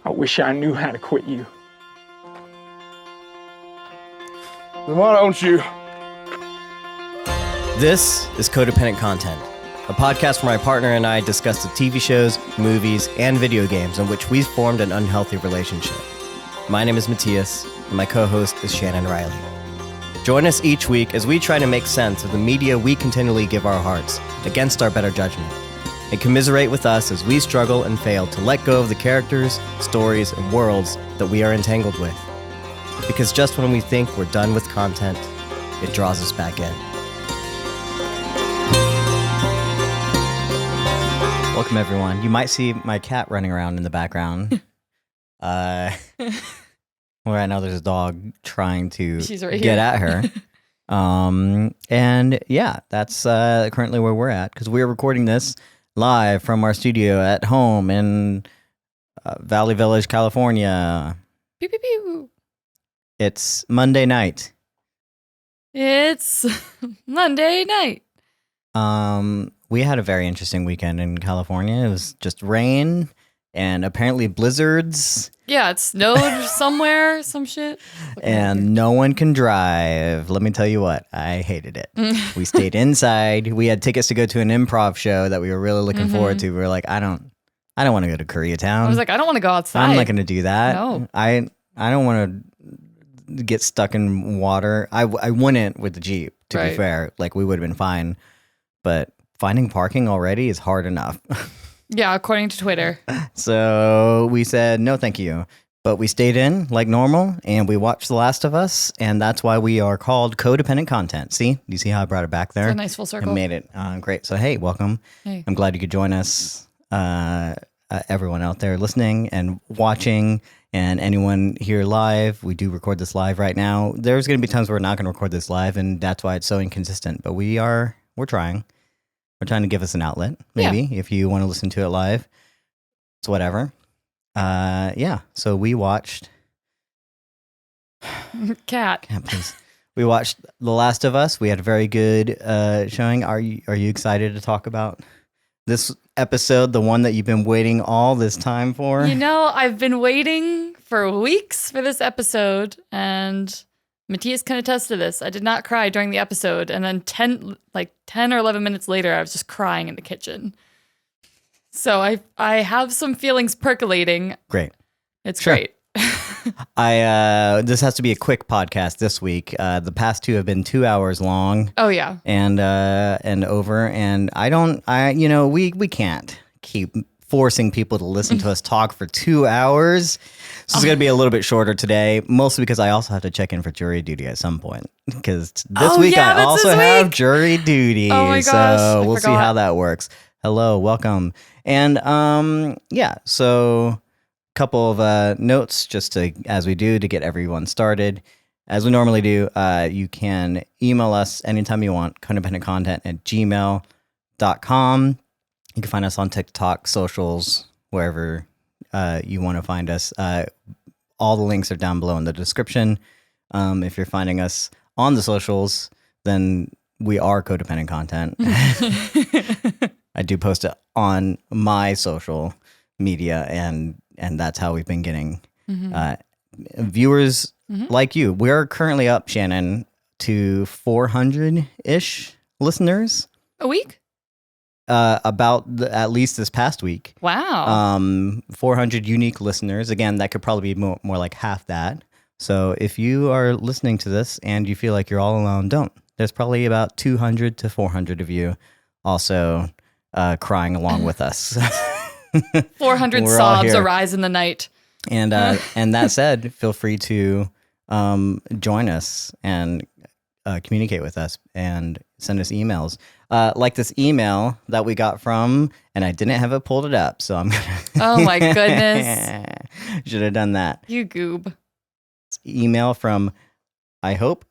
I wish I knew how to quit you. Then why don't you? This is Codependent Content, a podcast where my partner and I discuss the TV shows, movies, and video games in which we've formed an unhealthy relationship. My name is Mattias, and my co-host is Shannon Riley. Join us each week as we try to make sense of the media we continually give our hearts against our better judgment, and commiserate with us as we struggle and fail to let go of the characters, stories, and worlds that we are entangled with. Because just when we think we're done with content, it draws us back in. Welcome, everyone. You might see my cat running around in the background. Where I know there's a dog trying to get at her. And yeah, that's currently where we're at, because we're recording this live from our studio at home in Valley Village, California. Pew, pew, pew. It's Monday night. It's Monday night. We had a very interesting weekend in California. It was just rain and apparently blizzards. Yeah, it snowed somewhere, some shit. And no one can drive. Let me tell you what, I hated it. We stayed inside. We had tickets to go to an improv show that we were really looking forward to. We were like, I don't want to go to Koreatown. I was like, I don't want to go outside. I'm not going to do that. No. I don't want to get stuck in water. I wouldn't with the Jeep, to be fair. Like, we would have been fine. But finding parking already is hard enough. Yeah, according to Twitter. So we said, no, thank you. But we stayed in like normal, and we watched The Last of Us, and that's why we are called Codependent Content. See? You see how I brought it back there? It's a nice full circle. And made it great. So, hey, welcome. Hey. I'm glad you could join us, everyone out there listening and watching, and anyone here live. We do record this live right now. There's going to be times where we're not going to record this live, and that's why it's so inconsistent. But we're trying. We're trying to give us an outlet, maybe, if you want to listen to it live. It's whatever. Yeah, so we watched... Cat, please. We watched The Last of Us. We had a very good showing. Are you excited to talk about this episode, the one that you've been waiting all this time for? You know, I've been waiting for weeks for this episode, and Mattias can attest to this. I did not cry during the episode, and then 10 or 11 minutes later, I was just crying in the kitchen. So I have some feelings percolating. Great. It's great. This has to be a quick podcast this week. The past two have been 2 hours long. Oh yeah. And over. And we can't keep forcing people to listen to us talk for 2 hours. So it's going to be a little bit shorter today, mostly because I also have to check in for jury duty at some point. Because this week I also have jury duty. Oh my gosh, so we'll see how that works. Hello, welcome. And so a couple of notes just as we do to get everyone started. As we normally do, you can email us anytime you want, codependentcontent@gmail.com. You can find us on TikTok, socials, wherever you want to find us. All the links are down below in the description. If you're finding us on the socials, then we are Codependent Content. I do post it on my social media, and that's how we've been getting viewers like you. We're currently up, Shannon, to 400-ish listeners. A week? At least this past week. Wow. 400 unique listeners. Again, that could probably be more like half that. So if you are listening to this and you feel like you're all alone, don't. There's probably about 200 to 400 of you also crying along with us. 400 sobs arise in the night. And that said, feel free to join us and communicate with us and send us emails. Like this email that we got from, and I didn't have it pulled it up, so I'm gonna... Oh my goodness. Should have done that. You goob. It's email from, I hope,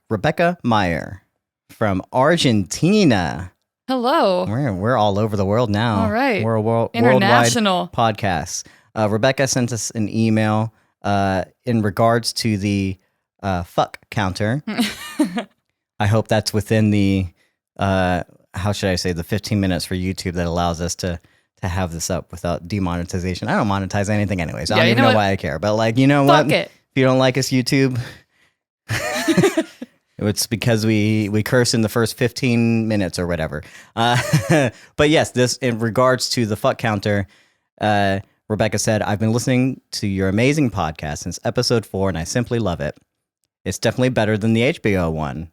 Rebecca Meyer from Argentina. Hello. We're all over the world now. All right. We're a International worldwide podcast. Rebecca sent us an email in regards to the fuck counter. I hope that's within the how should I say, the 15 minutes for YouTube that allows us to to have this up without demonetization. I don't monetize anything anyway, so I Yeah, don't you even know know what? why I care. But like, you know Fuck what? it. If you don't like us, YouTube, it's because we curse in the first 15 minutes or whatever. But yes, this in regards to the fuck counter, Rebecca said, I've been listening to your amazing podcast since episode 4, and I simply love it. It's definitely better than the HBO one.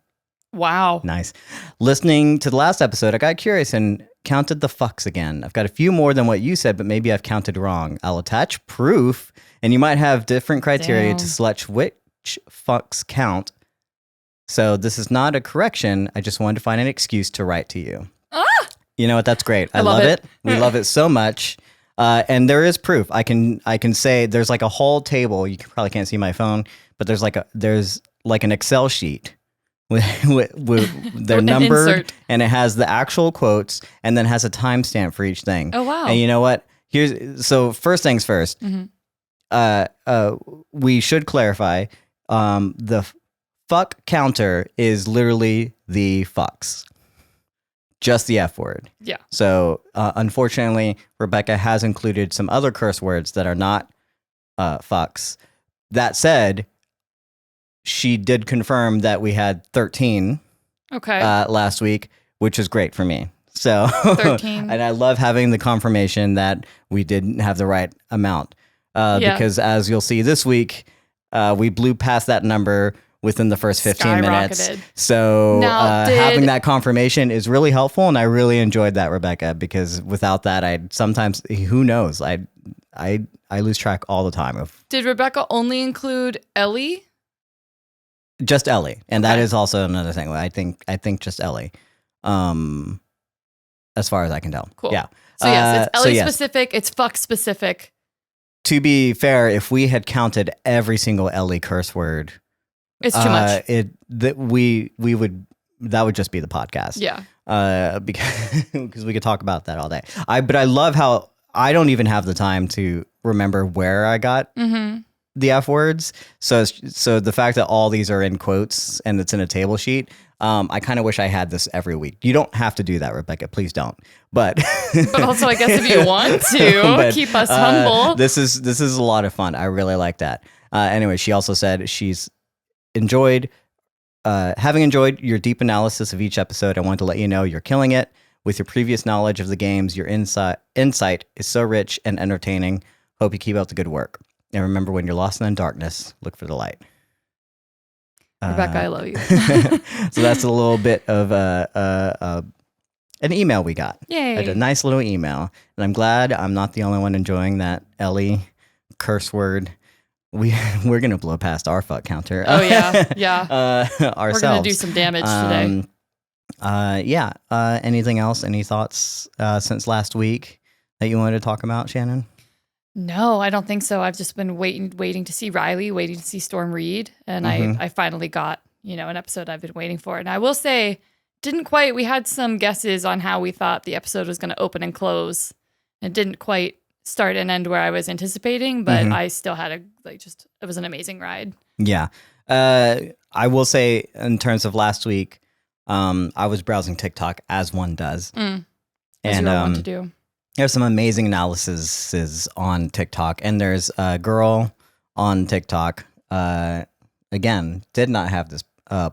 Wow. Nice. Listening to the last episode, I got curious and counted the fucks again. I've got a few more than what you said, but maybe I've counted wrong. I'll attach proof, and you might have different criteria to select which fucks count. So this is not a correction. I just wanted to find an excuse to write to you. You know what? That's great. I love it. We love it so much. And there is proof. I can say there's like a whole table. You probably can't see my phone, but there's like an Excel sheet with their numbered, insert. and it has the actual quotes, and then has a timestamp for each thing. Oh, wow. And you know what? So first things first. We should clarify. The fuck counter is literally the fucks. Just the F word. Yeah. So, unfortunately, Rebecca has included some other curse words that are not fucks. That said, she did confirm that we had 13 last week, which is great for me. So, 13. And I love having the confirmation that we didn't have the right amount. Because as you'll see this week, we blew past that number within the first 15 minutes. So having that confirmation is really helpful, and I really enjoyed that, Rebecca, because without that, I'd sometimes, who knows, I lose track all the time of. Did Rebecca only include Ellie? Just Ellie, and that is also another thing. I think just Ellie, as far as I can tell. Cool. Yeah. So yes, it's Ellie specific. It's fuck specific. To be fair, if we had counted every single Ellie curse word, it's too much. That would just be the podcast. Yeah. Because we could talk about that all day. But I love how I don't even have the time to remember where I got the F words. So the fact that all these are in quotes and it's in a table sheet, I kind of wish I had this every week. You don't have to do that, Rebecca. Please don't. But also, I guess if you want to keep us humble, this is a lot of fun. I really like that. Anyway, she also said she's having enjoyed your deep analysis of each episode. I want to let you know you're killing it with your previous knowledge of the games. Your insight is so rich and entertaining. Hope you keep up the good work. And remember, when you're lost in the darkness, look for the light. Rebecca, I love you. So that's a little bit of an email we got. Yay. A nice little email. And I'm glad I'm not the only one enjoying that Ellie curse word. We're going to blow past our fuck counter. Oh, yeah. Ourselves. We're going to do some damage today. Anything else? Any thoughts since last week that you wanted to talk about, Shannon? No, I don't think so. I've just been waiting to see Riley, waiting to see Storm Reed. And I finally got, an episode I've been waiting for. And I will say, we had some guesses on how we thought the episode was going to open and close. It didn't quite start and end where I was anticipating, but I still had it was an amazing ride. Yeah. I will say in terms of last week, I was browsing TikTok as one does. As you want to do. There's some amazing analyses on TikTok, and there's a girl on TikTok, again, did not have this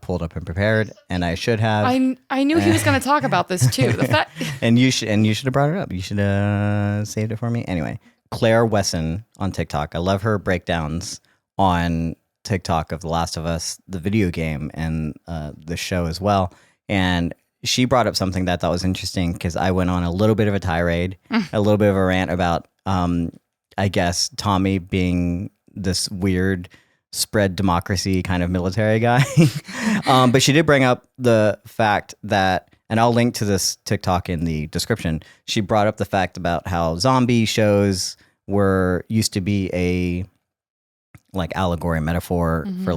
pulled up and prepared, and I should have. I knew he was going to talk about this too. The fact and you should have brought it up. You should have saved it for me. Anyway, Claire Wesson on TikTok. I love her breakdowns on TikTok of The Last of Us, the video game, and the show as well. And she brought up something that I thought was interesting because I went on a little bit of a tirade, a little bit of a rant about, I guess, Tommy being this weird spread democracy kind of military guy. But she did bring up the fact that, and I'll link to this TikTok in the description. She brought up the fact about how zombie shows used to be a allegory metaphor for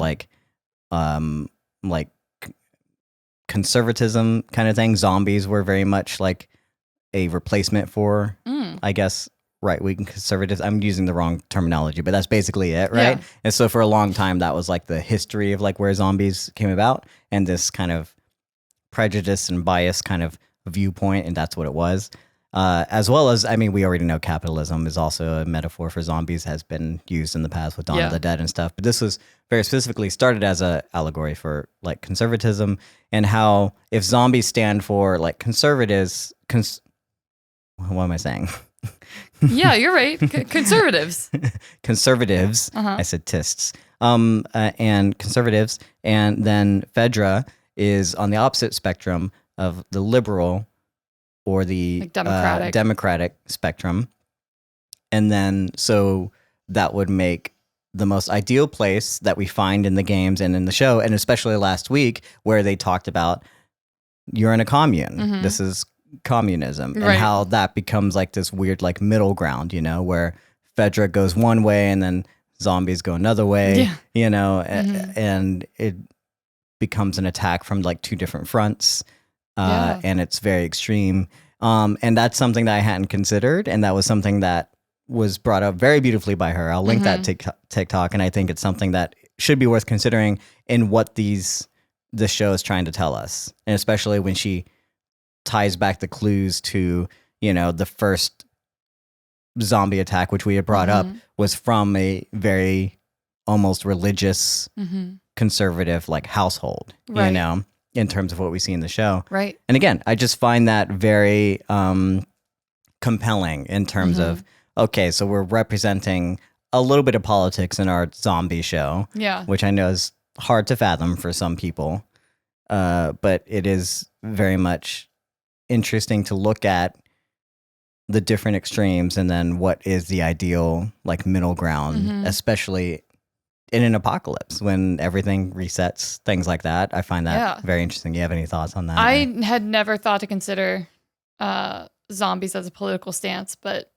conservatism kind of thing. Zombies were very much like a replacement for, I guess, right-wing conservatives. I'm using the wrong terminology, but that's basically it, right? Yeah. And so for a long time, that was like the history of where zombies came about, and this kind of prejudice and bias kind of viewpoint, and that's what it was. As well as, I mean, we already know capitalism is also a metaphor for zombies, has been used in the past with Dawn of the Dead and stuff. But this was very specifically started as a allegory for like conservatism, and how if zombies stand for like conservatives, what am I saying? Yeah, you're right. Conservatives. Conservatives. I said tists. And conservatives, and then FEDRA is on the opposite spectrum of the liberal or the like democratic spectrum. And then so that would make the most ideal place that we find in the games and in the show, and especially last week where they talked about you're in a commune. This is communism, and how that becomes like this weird like middle ground, you know, where FEDRA goes one way and then zombies go another way, you know, and it becomes an attack from like two different fronts, and it's very extreme. And that's something that I hadn't considered, and that was something that was brought up very beautifully by her. I'll link that TikTok, and I think it's something that should be worth considering in what this show is trying to tell us, and especially when she ties back the clues to, you know, the first zombie attack, which we had brought up, was from a very almost religious, conservative like household, you know, in terms of what we see in the show. Right. And again, I just find that very compelling in terms of, okay, so we're representing a little bit of politics in our zombie show, which I know is hard to fathom for some people, but it is very much interesting to look at the different extremes and then what is the ideal like middle ground, especially in an apocalypse when everything resets, things like that. I find that very interesting. You have any thoughts on that? I had never thought to consider zombies as a political stance, but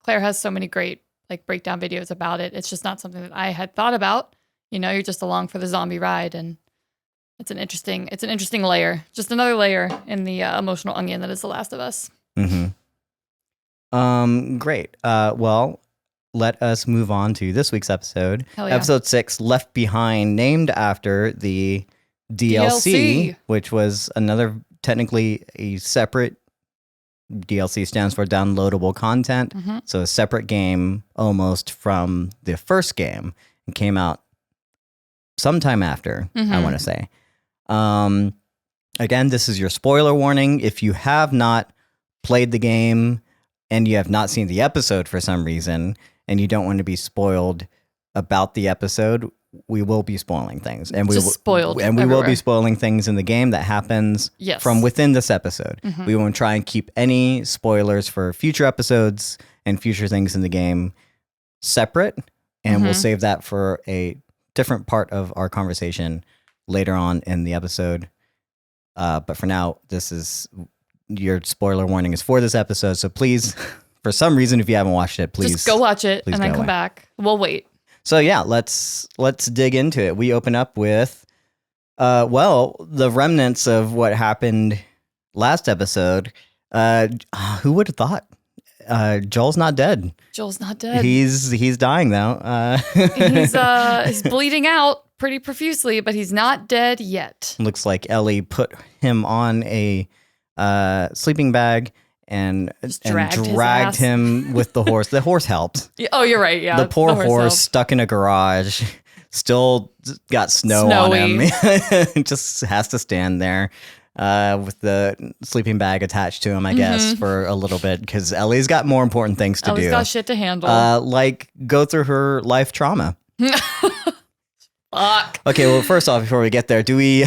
Claire has so many great like breakdown videos about it. It's just not something that I had thought about. You know, you're just along for the zombie ride, and it's an interesting layer, just another layer in the emotional onion that is The Last of Us. Great. Well, let us move on to this week's episode. Episode 6, Left Behind, named after the DLC, which was another, technically a separate DLC, stands for downloadable content. So a separate game almost from the first game. It came out sometime after, I want to say. Again, this is your spoiler warning. If you have not played the game and you have not seen the episode for some reason, and you don't want to be spoiled about the episode, we will be spoiling things, and we will be spoiling things in the game that happens from within this episode. We won't try and keep any spoilers for future episodes and future things in the game separate, and we'll save that for a different part of our conversation later on in the episode. But for now, this is your spoiler warning is for this episode. So please, for some reason, if you haven't watched it, please just go watch it and then come back. We'll wait. So yeah, let's dig into it. We open up with, the remnants of what happened last episode. Who would have thought? Joel's not dead. Joel's not dead. He's dying though. He's bleeding out pretty profusely, but he's not dead yet. Looks like Ellie put him on a sleeping bag and dragged him with the horse. The horse helped. Oh, you're right. Yeah. The poor horse stuck in a garage, still got snow on him. Just has to stand there with the sleeping bag attached to him, I guess, for a little bit, because Ellie's got more important things to do. Ellie's got shit to handle. Like go through her life trauma. Fuck. Okay, well, first off, before we get there, do we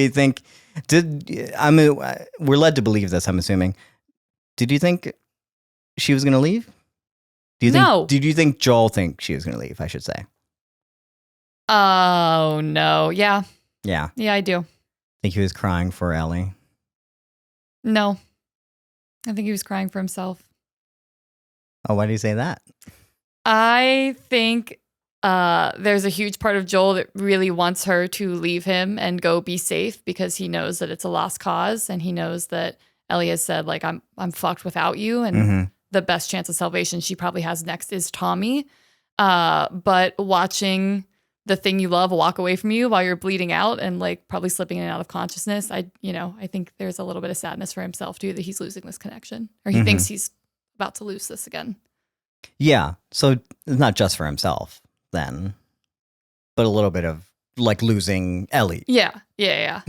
think? We're led to believe this, I'm assuming. Did you think she was going to leave? No. Did you think Joel think she was going to leave, I should say? Oh, no. Yeah. Yeah. Yeah, I do. Think he was crying for Ellie? No. I think he was crying for himself. Oh, why do you say that? I think there's a huge part of Joel that really wants her to leave him and go be safe, because he knows that it's a lost cause, and he knows that Ellie has said, like, I'm fucked without you, and the best chance of salvation she probably has next is Tommy. But watching the thing you love walk away from you while you're bleeding out and like probably slipping in and out of consciousness. I think there's a little bit of sadness for himself too, that he's losing this connection, or he thinks he's about to lose this again. Yeah. So it's not just for himself then, but a little bit of like losing Ellie. Yeah. Yeah.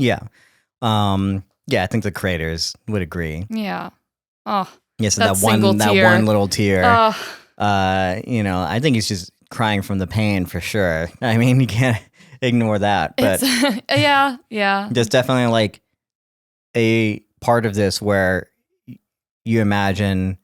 I think the creators would agree. Yeah. Oh. Yeah. So that that one little tear. Oh. I think he's just crying from the pain for sure. I mean, you can't ignore that. But yeah. there's definitely like a part of this where you imagine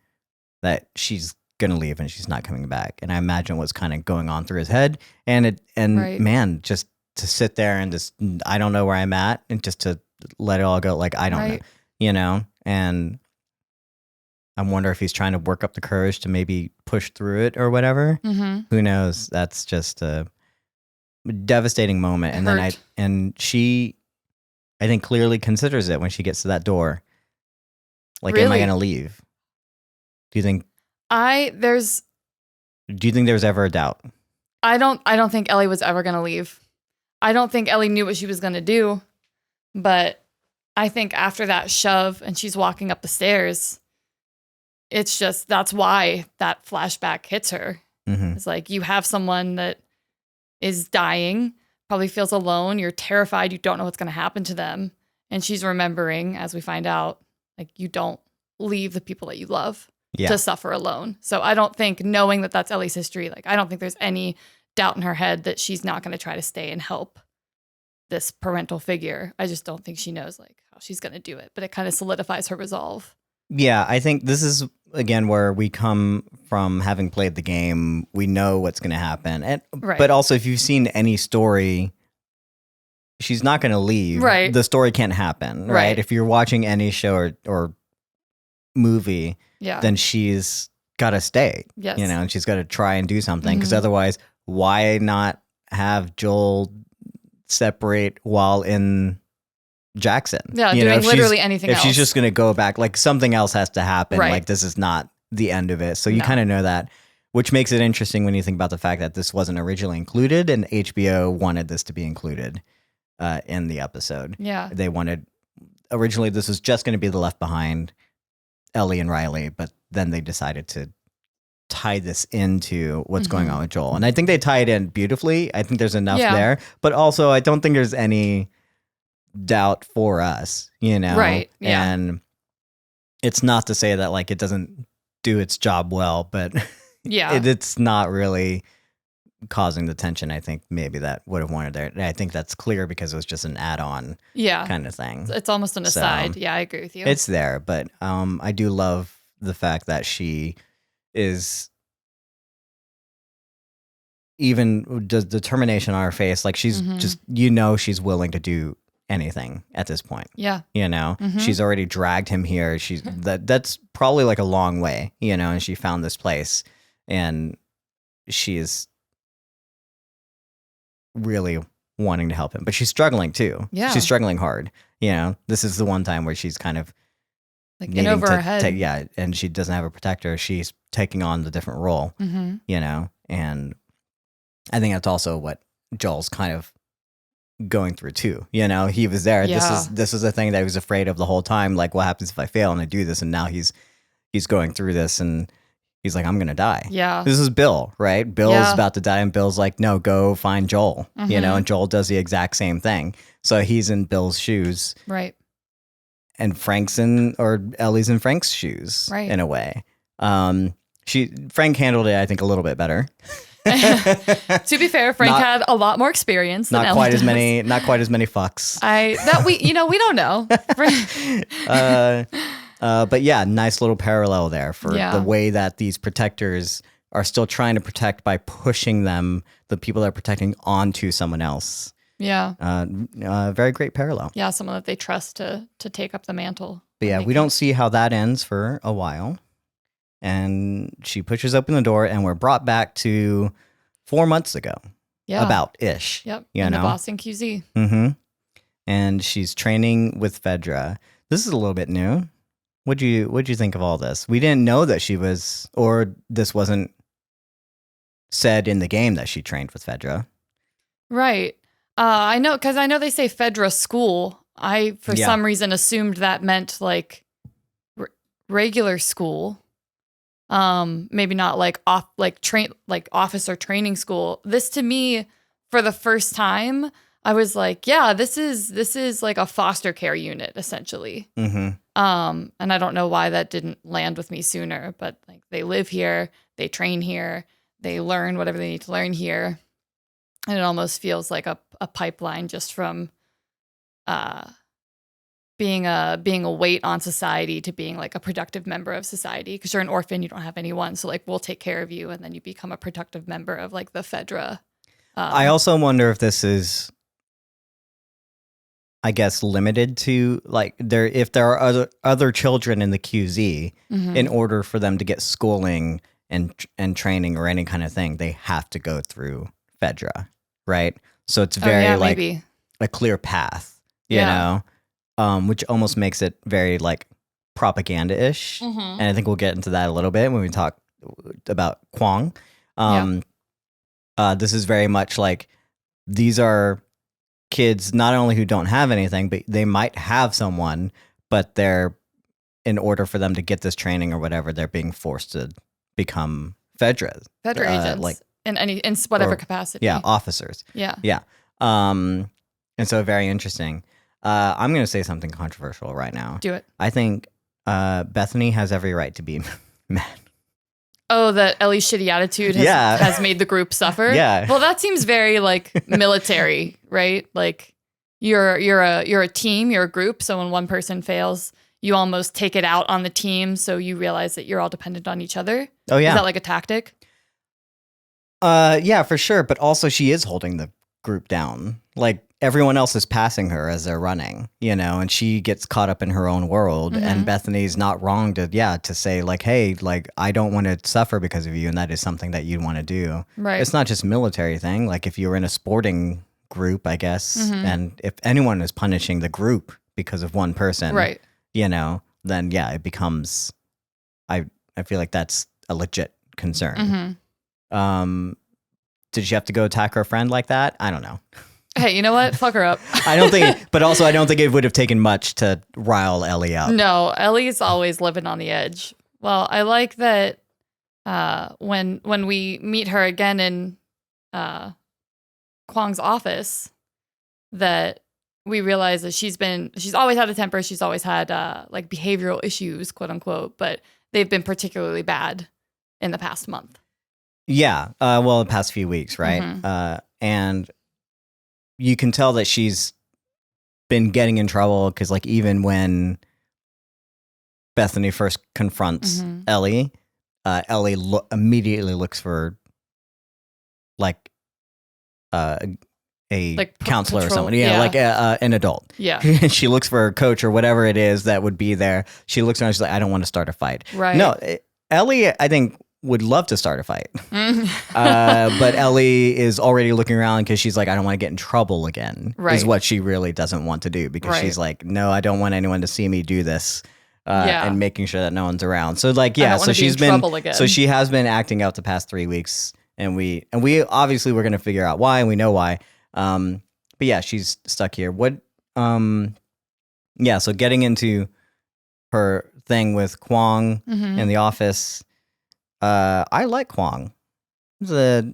that she's gonna leave and she's not coming back, and I imagine what's kind of going on through his head, and Right. man, just to sit there and just, I don't know where I'm at, and just to let it all go, like I don't know, and I wonder if he's trying to work up the courage to maybe push through it or whatever. Who knows? That's just a devastating moment. And then she, I think, clearly considers it when she gets to that door. Like, am I Really? going to leave? Do you think there's ever a doubt? I don't think Ellie was ever going to leave. I don't think Ellie knew what she was going to do, but I think after that shove and she's walking up the stairs, it's just, that's why that flashback hits her. It's like, you have someone that is dying, probably feels alone. You're terrified. You don't know what's going to happen to them. And she's remembering, as we find out, like, you don't leave the people that you love to suffer alone. So I don't think, knowing that that's Ellie's history, like, I don't think there's any doubt in her head that she's not going to try to stay and help this parental figure. I just don't think she knows like how she's going to do it, but it kind of solidifies her resolve. Yeah, I think this is, again, where we come from having played the game. We know what's going to happen. And, But also, if you've seen any story, she's not going to leave. Right. The story can't happen, right? If you're watching any show or movie, then she's got to stay. Yes. And she's got to try and do something, because otherwise, why not have Joel separate while in Jackson? Yeah, doing literally anything else. If she's just going to go back, like, something else has to happen. Right. Like, this is not the end of it. So you kind of know that, which makes it interesting when you think about the fact that this wasn't originally included, and HBO wanted this to be included in the episode. Yeah. They wanted, originally this was just going to be the Left Behind, Ellie and Riley, but then they decided to tie this into what's going on with Joel. And I think they tie it in beautifully. I think there's enough there, but also I don't think there's any doubt for us, Right. Yeah. And it's not to say that like it doesn't do its job well, but it's not really causing the tension I think maybe that would have wanted there. And I think that's clear because it was just an add-on kind of thing. It's almost an aside. So, I agree with you. It's there, but I do love the fact that she is, even does determination on her face, like she's just, she's willing to do anything at this point. Yeah. She's already dragged him here. She's that's probably like a long way, and she found this place, and she is really wanting to help him, but she's struggling too. Yeah. She's struggling hard. This is the one time where she's kind of like in over her head. And she doesn't have a protector. She's taking on the different role, and I think that's also what Joel's kind of going through too. He was there. Yeah. This is a thing that he was afraid of the whole time. Like, what happens if I fail and I do this? And now he's going through this, and he's like, I'm going to die. Yeah. This is Bill, right? Bill's about to die, and Bill's like, no, go find Joel, and Joel does the exact same thing. So he's in Bill's shoes. Right. And Ellie's in Frank's shoes, right, in a way. Frank handled it, I think, a little bit better. To be fair, Frank had a lot more experience. Not quite as many fucks. We don't know. But yeah, nice little parallel there for the way that these protectors are still trying to protect by pushing the people they're protecting, onto someone else. Yeah. Very great parallel. Yeah, someone that they trust to take up the mantle. But yeah, we don't see how that ends for a while. And she pushes open the door, and we're brought back to 4 months ago. Yeah. About-ish. Yep. In the Boston QZ. Mm-hmm. And she's training with FEDRA. This is a little bit new. What'd you think of all this? We didn't know that she was, or this wasn't said in the game that she trained with FEDRA. Right. I know, because I know they say FEDRA School. I, for some reason, assumed that meant like regular school. Maybe not like officer training school. This to me, for the first time, I was like, yeah, this is like a foster care unit essentially. Mm-hmm. And I don't know why that didn't land with me sooner, but like they live here, they train here, they learn whatever they need to learn here. And it almost feels like a pipeline just from being a weight on society to being like a productive member of society. Because you're an orphan, you don't have anyone, so like we'll take care of you, and then you become a productive member of like the FEDRA. I also wonder if this is, I guess, limited to like if there are other children in the QZ, in order for them to get schooling and training or any kind of thing, they have to go through FEDRA, right? So it's very maybe a clear path, you know, which almost makes it very like propaganda-ish. And I think we'll get into that a little bit when we talk about Kwong. This is very much like these are kids not only who don't have anything, but they might have someone, but they're, in order for them to get this training or whatever, they're being forced to become FEDRA agents, like in whatever capacity. Yeah, officers. Yeah. And so very interesting. I'm going to say something controversial right now. Do it. I think Bethany has every right to be mad. Oh, that Ellie's shitty attitude has made the group suffer. Yeah. Well, that seems very like military, right? Like you're a team, you're a group. So when one person fails, you almost take it out on the team. So you realize that you're all dependent on each other. Oh yeah. Is that like a tactic? Yeah, for sure. But also she is holding the group down. Like everyone else is passing her as they're running, you know, and she gets caught up in her own world. And Bethany's not wrong to say like, hey, like I don't want to suffer because of you, and that is something that you want to do. Right. It's not just a military thing. Like if you were in a sporting group, I guess, and if anyone is punishing the group because of one person, right, you know, then yeah, it becomes. I feel like that's a legit concern. Did she have to go attack her friend like that? I don't know. Hey, you know what? Fuck her up. I don't think it would have taken much to rile Ellie up. No, Ellie's always living on the edge. Well, I like that when we meet her again in Kwong's office, that we realize that she's always had a temper. She's always had like behavioral issues, quote unquote, but they've been particularly bad in the past month. Yeah. Well, the past few weeks, right? And you can tell that she's been getting in trouble because, like, even when Bethany first confronts Ellie, Ellie immediately looks for like a like counselor or someone, like an adult. Yeah, she looks for a coach or whatever it is that would be there. She looks around. She's like, I don't want to start a fight. Right? No, Ellie, I think, would love to start a fight. But Ellie is already looking around because she's like, I don't want to get in trouble again, is what she really doesn't want to do, because she's like, no, I don't want anyone to see me do this, and making sure that no one's around. So like, yeah, so she has been acting out the past 3 weeks, and we obviously we're going to figure out why, and we know why. But yeah, she's stuck here. So getting into her thing with Kwong in the office, I like Kwong. He's very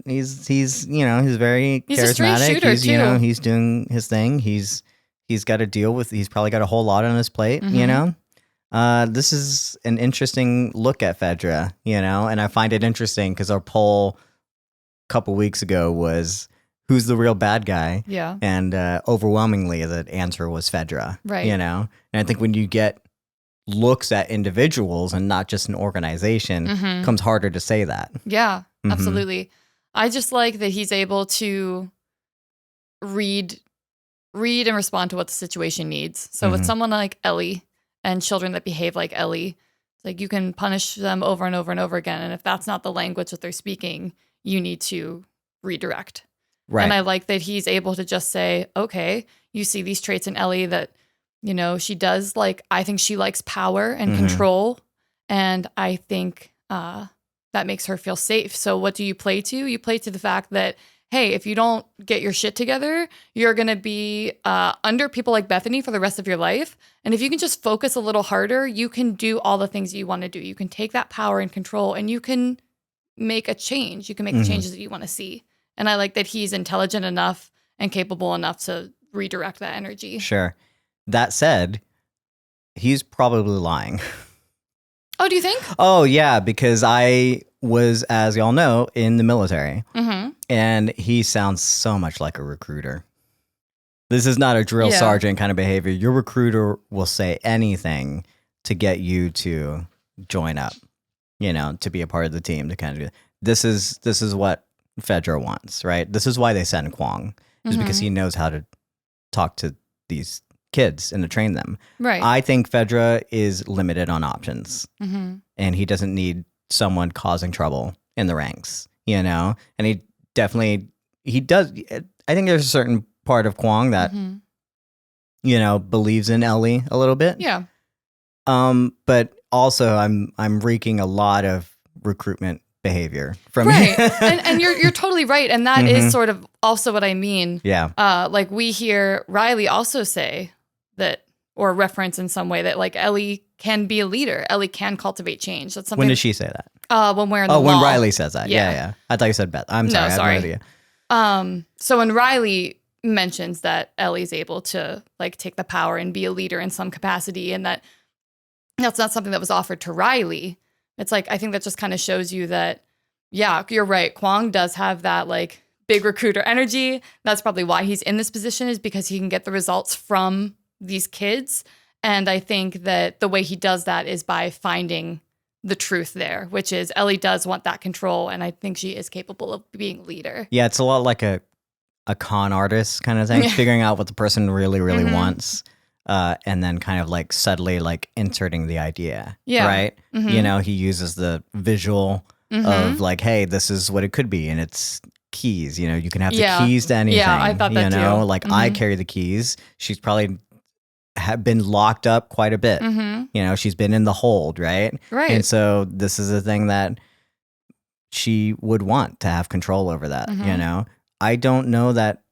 charismatic. A straight shooter too. He's doing his thing. He's got to deal with. He's probably got a whole lot on his plate. This is an interesting look at FEDRA. And I find it interesting because our poll a couple weeks ago was who's the real bad guy. Yeah. And overwhelmingly, the answer was FEDRA. Right. And I think when you get looks at individuals and not just an organization, comes harder to say that. Yeah, absolutely. I just like that he's able to read and respond to what the situation needs. So with someone like Ellie and children that behave like Ellie, like you can punish them over and over and over again. And if that's not the language that they're speaking, you need to redirect. Right. And I like that he's able to just say, okay, you see these traits in Ellie that, she does I think she likes power and control. And I think that makes her feel safe. So what do you play to? You play to the fact that, hey, if you don't get your shit together, you're going to be under people like Bethany for the rest of your life. And if you can just focus a little harder, you can do all the things you want to do. You can take that power and control, and you can make a change. You can make the changes that you want to see. And I like that he's intelligent enough and capable enough to redirect that energy. Sure. That said, he's probably lying. Oh, do you think? Oh, yeah, because I was, as y'all know, in the military. And he sounds so much like a recruiter. This is not a drill sergeant kind of behavior. Your recruiter will say anything to get you to join up, to be a part of the team, to kind of do this is what FEDRA wants, right? This is why they send Kwong, is because he knows how to talk to these kids and to train them. Right. I think FEDRA is limited on options, and he doesn't need someone causing trouble in the ranks, and he does. I think there's a certain part of Kwong that, believes in Ellie a little bit. Yeah. But also I'm reeking a lot of recruitment behavior from right. and you're totally right. And that is sort of also what I mean. Yeah. Like we hear Riley also say that, or reference in some way that like Ellie can be a leader. Ellie can cultivate change. That's something. When did she say that? When we're in the when law. Riley says that. Yeah. I thought you said Beth. I'm sorry. No, I have no idea. So when Riley mentions that Ellie's able to like take the power and be a leader in some capacity, and that's not something that was offered to Riley. It's like, I think that just kind of shows you that, yeah, you're right. Kwong does have that like big recruiter energy. That's probably why he's in this position, is because he can get the results from these kids. And I think that the way he does that is by finding the truth there, which is Ellie does want that control. And I think she is capable of being a leader. Yeah, it's a lot like a con artist kind of thing, figuring out what the person really, really wants. And then kind of like subtly like inserting the idea, right? He uses the visual of like, hey, this is what it could be, and it's keys. You can have the keys to anything. Yeah, I thought that too. Like I carry the keys. She's probably been locked up quite a bit. She's been in the hold, right? Right. And so this is a thing that she would want to have control over that. I don't know that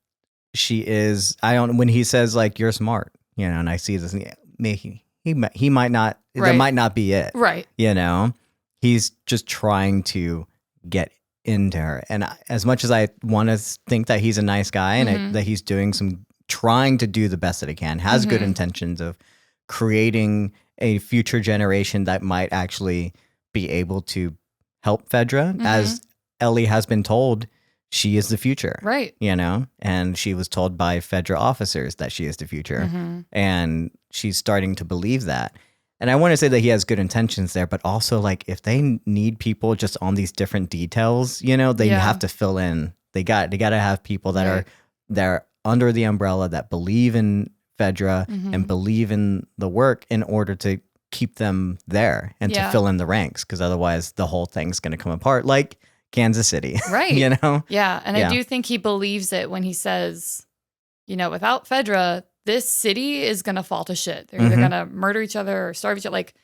she is. When he says like, you're smart. And I see this, he might not, that might not be it. Right. He's just trying to get into her. And as much as I want to think that he's a nice guy and that he's trying to do the best that he can, has good intentions of creating a future generation that might actually be able to help FEDRA, as Ellie has been told. She is the future. Right. And she was told by FEDRA officers that she is the future. And she's starting to believe that. And I want to say that he has good intentions there, but also like if they need people just on these different details, they have to fill in. They got to have people that are under the umbrella that believe in FEDRA and believe in the work in order to keep them there and to fill in the ranks. Because otherwise the whole thing's going to come apart. Like Kansas City. Right. Yeah. And Yeah. I do think he believes it when he says, without FEDRA, this city is going to fall to shit. They're either going to murder each other or starve each other. Like,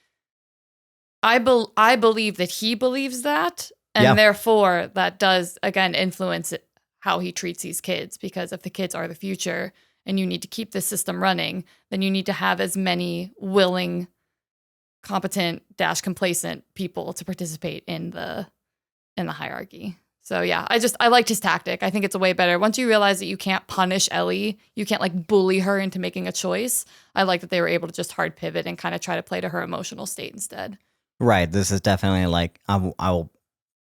I believe that he believes that. And therefore, that does, again, influence how he treats these kids. Because if the kids are the future and you need to keep this system running, then you need to have as many willing, competent, complacent people to participate in the hierarchy. So yeah, I liked his tactic. I think it's a way better. Once you realize that you can't punish Ellie, you can't like bully her into making a choice. I like that they were able to just hard pivot and kind of try to play to her emotional state instead. Right. This is definitely like,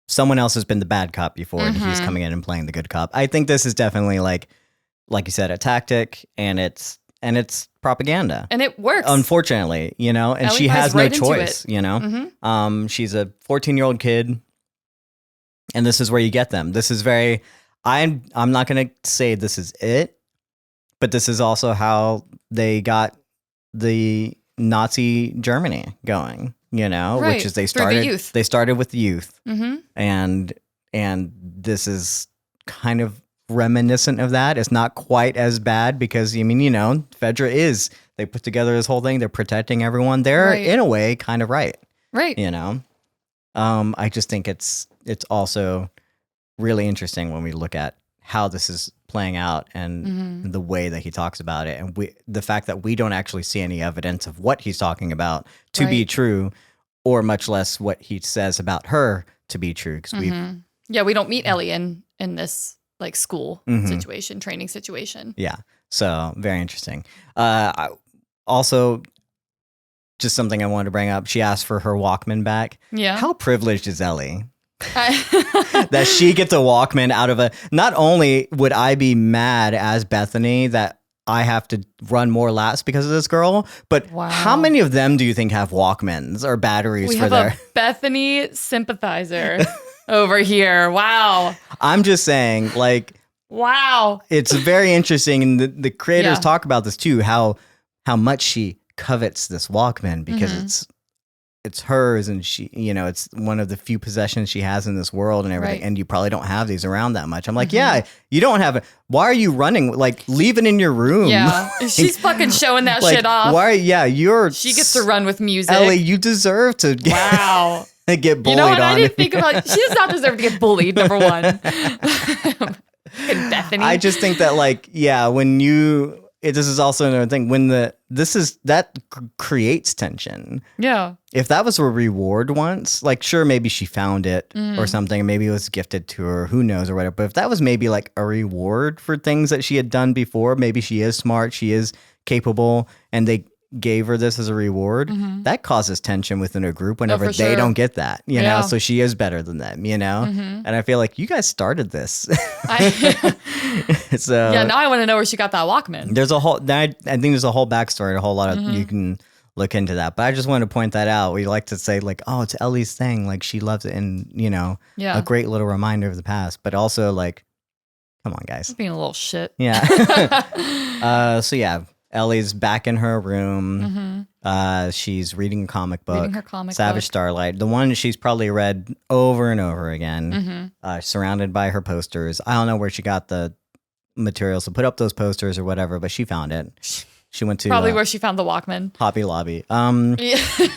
someone else has been the bad cop before and he's coming in and playing the good cop. I think this is definitely like you said, a tactic, and it's propaganda. And it works. Unfortunately, and Ellie she has no choice, she's a 14-year-old kid. And this is where you get them. This is I'm not going to say this is it, but this is also how they got the Nazi Germany going, right. Which is they started with the youth. And this is kind of reminiscent of that. It's not quite as bad because, FEDRA they put together this whole thing. They're protecting everyone. They're in a way kind of right. Right. I just think it's also really interesting when we look at how this is playing out and the way that he talks about it, and the fact that we don't actually see any evidence of what he's talking about to be true, or much less what he says about her to be true, because we don't meet Ellie in this like school situation, training situation. Yeah, so very interesting. Also, just something I wanted to bring up. She asked for her Walkman back. Yeah, how privileged is Ellie? That she gets a Walkman out of a. Not only would I be mad as Bethany that I have to run more laps because of this girl, but how many of them do you think have Walkmans or batteries for their? A Bethany sympathizer over here. Wow. I'm just saying, like, wow. It's very interesting, and the creators talk about this too. How much she covets this Walkman because it's hers, and she, it's one of the few possessions she has in this world and everything. Right. And you probably don't have these around that much. I'm like, yeah, you don't have it. Why are you running? Like, leave it in your room. Yeah, she's fucking showing that shit off. Why? Yeah, she gets to run with music. Ellie, you deserve to get, get bullied. You know what? I didn't think about. She does not deserve to get bullied. Number one. Bethany. I just think that, like, when you. This is also another thing when that creates tension. Yeah. If that was a reward once, like, sure, maybe she found it or something, maybe it was gifted to her, who knows or whatever. But if that was maybe like a reward for things that she had done before, maybe she is smart, she is capable, and they gave her this as a reward, that causes tension within a group whenever they don't get that, you know? So she is better than them, And I feel like you guys started this. So now I want to know where she got that Walkman. There's a whole, I think there's a whole backstory, a whole lot of, you can look into that. But I just wanted to point that out. We like to say, like, oh, it's Ellie's thing. Like, she loves it, and, a great little reminder of the past. But also, like, come on, guys. Being a little shit. Yeah. Ellie's back in her room. She's reading a comic book. Reading her comic Savage book. Starlight. The one she's probably read over and over again. Surrounded by her posters. I don't know where she got the materials to put up those posters or whatever, but she found it. She went to probably where she found the Walkman. Hobby Lobby.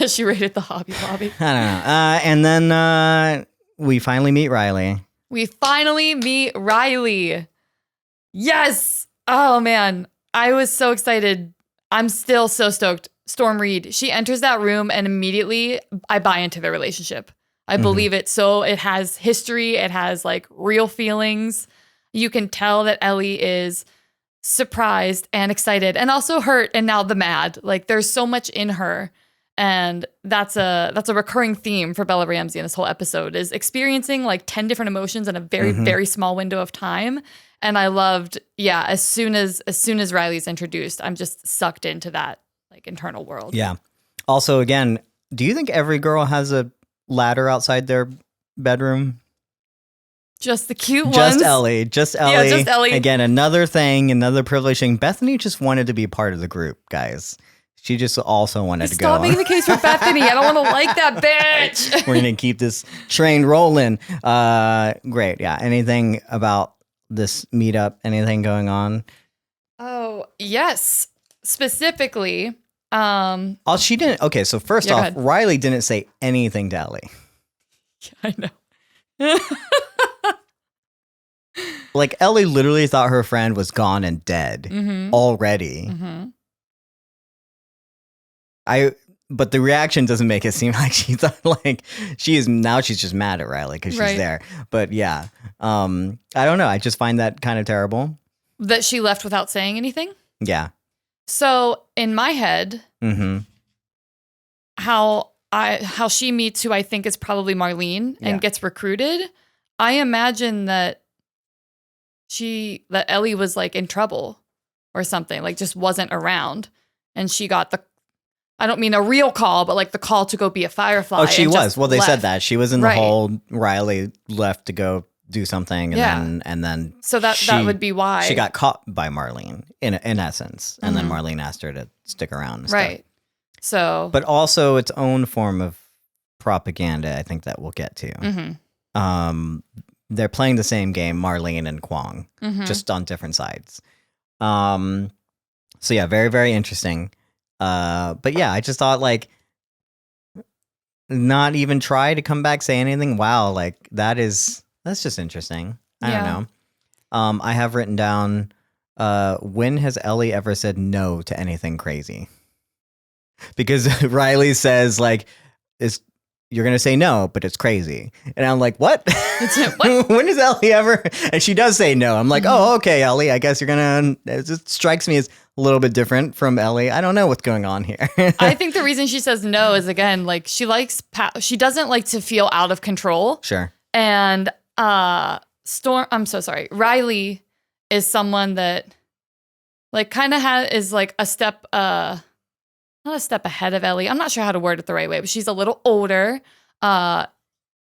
She raided the Hobby Lobby. I don't know. And then we finally meet Riley. Yes. Oh man. I was so excited. I'm still so stoked. Storm Reed, she enters that room and immediately I buy into their relationship. I believe it. So it has history. It has like real feelings. You can tell that Ellie is surprised and excited and also hurt and now the mad. Like, there's so much in her. And that's a recurring theme for Bella Ramsey in this whole episode, is experiencing like 10 different emotions in a very, very small window of time. And I loved, as soon as Riley's introduced, I'm just sucked into that like internal world. Yeah. Also, again, do you think every girl has a ladder outside their bedroom? Just the cute ones. Just Ellie. Yeah, just Ellie. Again, another privilege thing. Bethany just wanted to be part of the group, guys. She just also wanted to go. Stop making the case for Bethany. I don't want to like that bitch. We're going to keep this train rolling. Great. Yeah. Anything about this meetup? Anything going on? Oh, yes. Specifically. Oh, she didn't. Okay. So first off, Riley didn't say anything to Ellie. I know. Like, Ellie literally thought her friend was gone and dead already. But the reaction doesn't make it seem like she thought, like, she's just mad at Riley because she's there. But yeah, I don't know. I just find that kind of terrible. That she left without saying anything? Yeah. So in my head, how she meets who I think is probably Marlene and gets recruited, I imagine that Ellie was like in trouble or something, like just wasn't around. And she got I don't mean a real call, but like the call to go be a firefly. Oh, she was. Well, they said that. She was in the hole. Riley left to go do something. And then so that would be why. She got caught by Marlene in essence. And then Marlene asked her to stick around. And right. So. But also its own form of propaganda, I think that we'll get to. They're playing the same game, Marlene and Kwong, just on different sides. So yeah, very, very interesting. But yeah, I just thought, like, not even try to come back, say anything. Wow, like that's just interesting. I don't I have written down, when has Ellie ever said no to anything crazy? Because Riley says, like, you're going to say no, but it's crazy. And I'm like, what? What? When does Ellie ever? And she does say no. I'm like, oh, okay, Ellie, I guess you're going to, it just strikes me as a little bit different from Ellie. I don't know what's going on here. I think the reason she says no is, again, like, she doesn't like to feel out of control. Sure. And I'm so sorry. Riley is someone that, like, kind of is like a step, not a step ahead of Ellie. I'm not sure how to word it the right way, but she's a little older,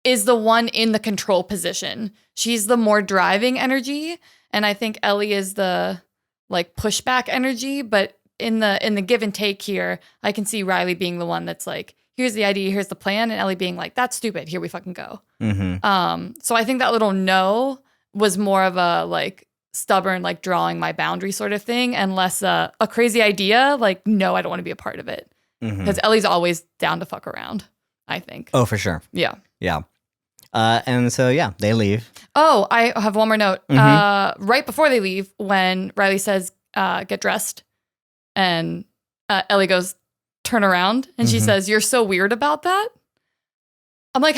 is the one in the control position. She's the more driving energy. And I think Ellie is the, like, pushback energy. But in the give and take here, I can see Riley being the one that's like, here's the idea, here's the plan. And Ellie being like, that's stupid. Here we fucking go. Mm-hmm. So I think that little no was more of a, like, stubborn, like, drawing my boundary sort of thing, and less a crazy idea, like, no, I don't want to be a part of it. Because Ellie's always down to fuck around, I think. Oh, for sure. Yeah. Yeah. And so, yeah, they leave. Oh, I have one more note. Right before they leave, when Riley says, get dressed, and Ellie goes, turn around, and she says, you're so weird about that. I'm like,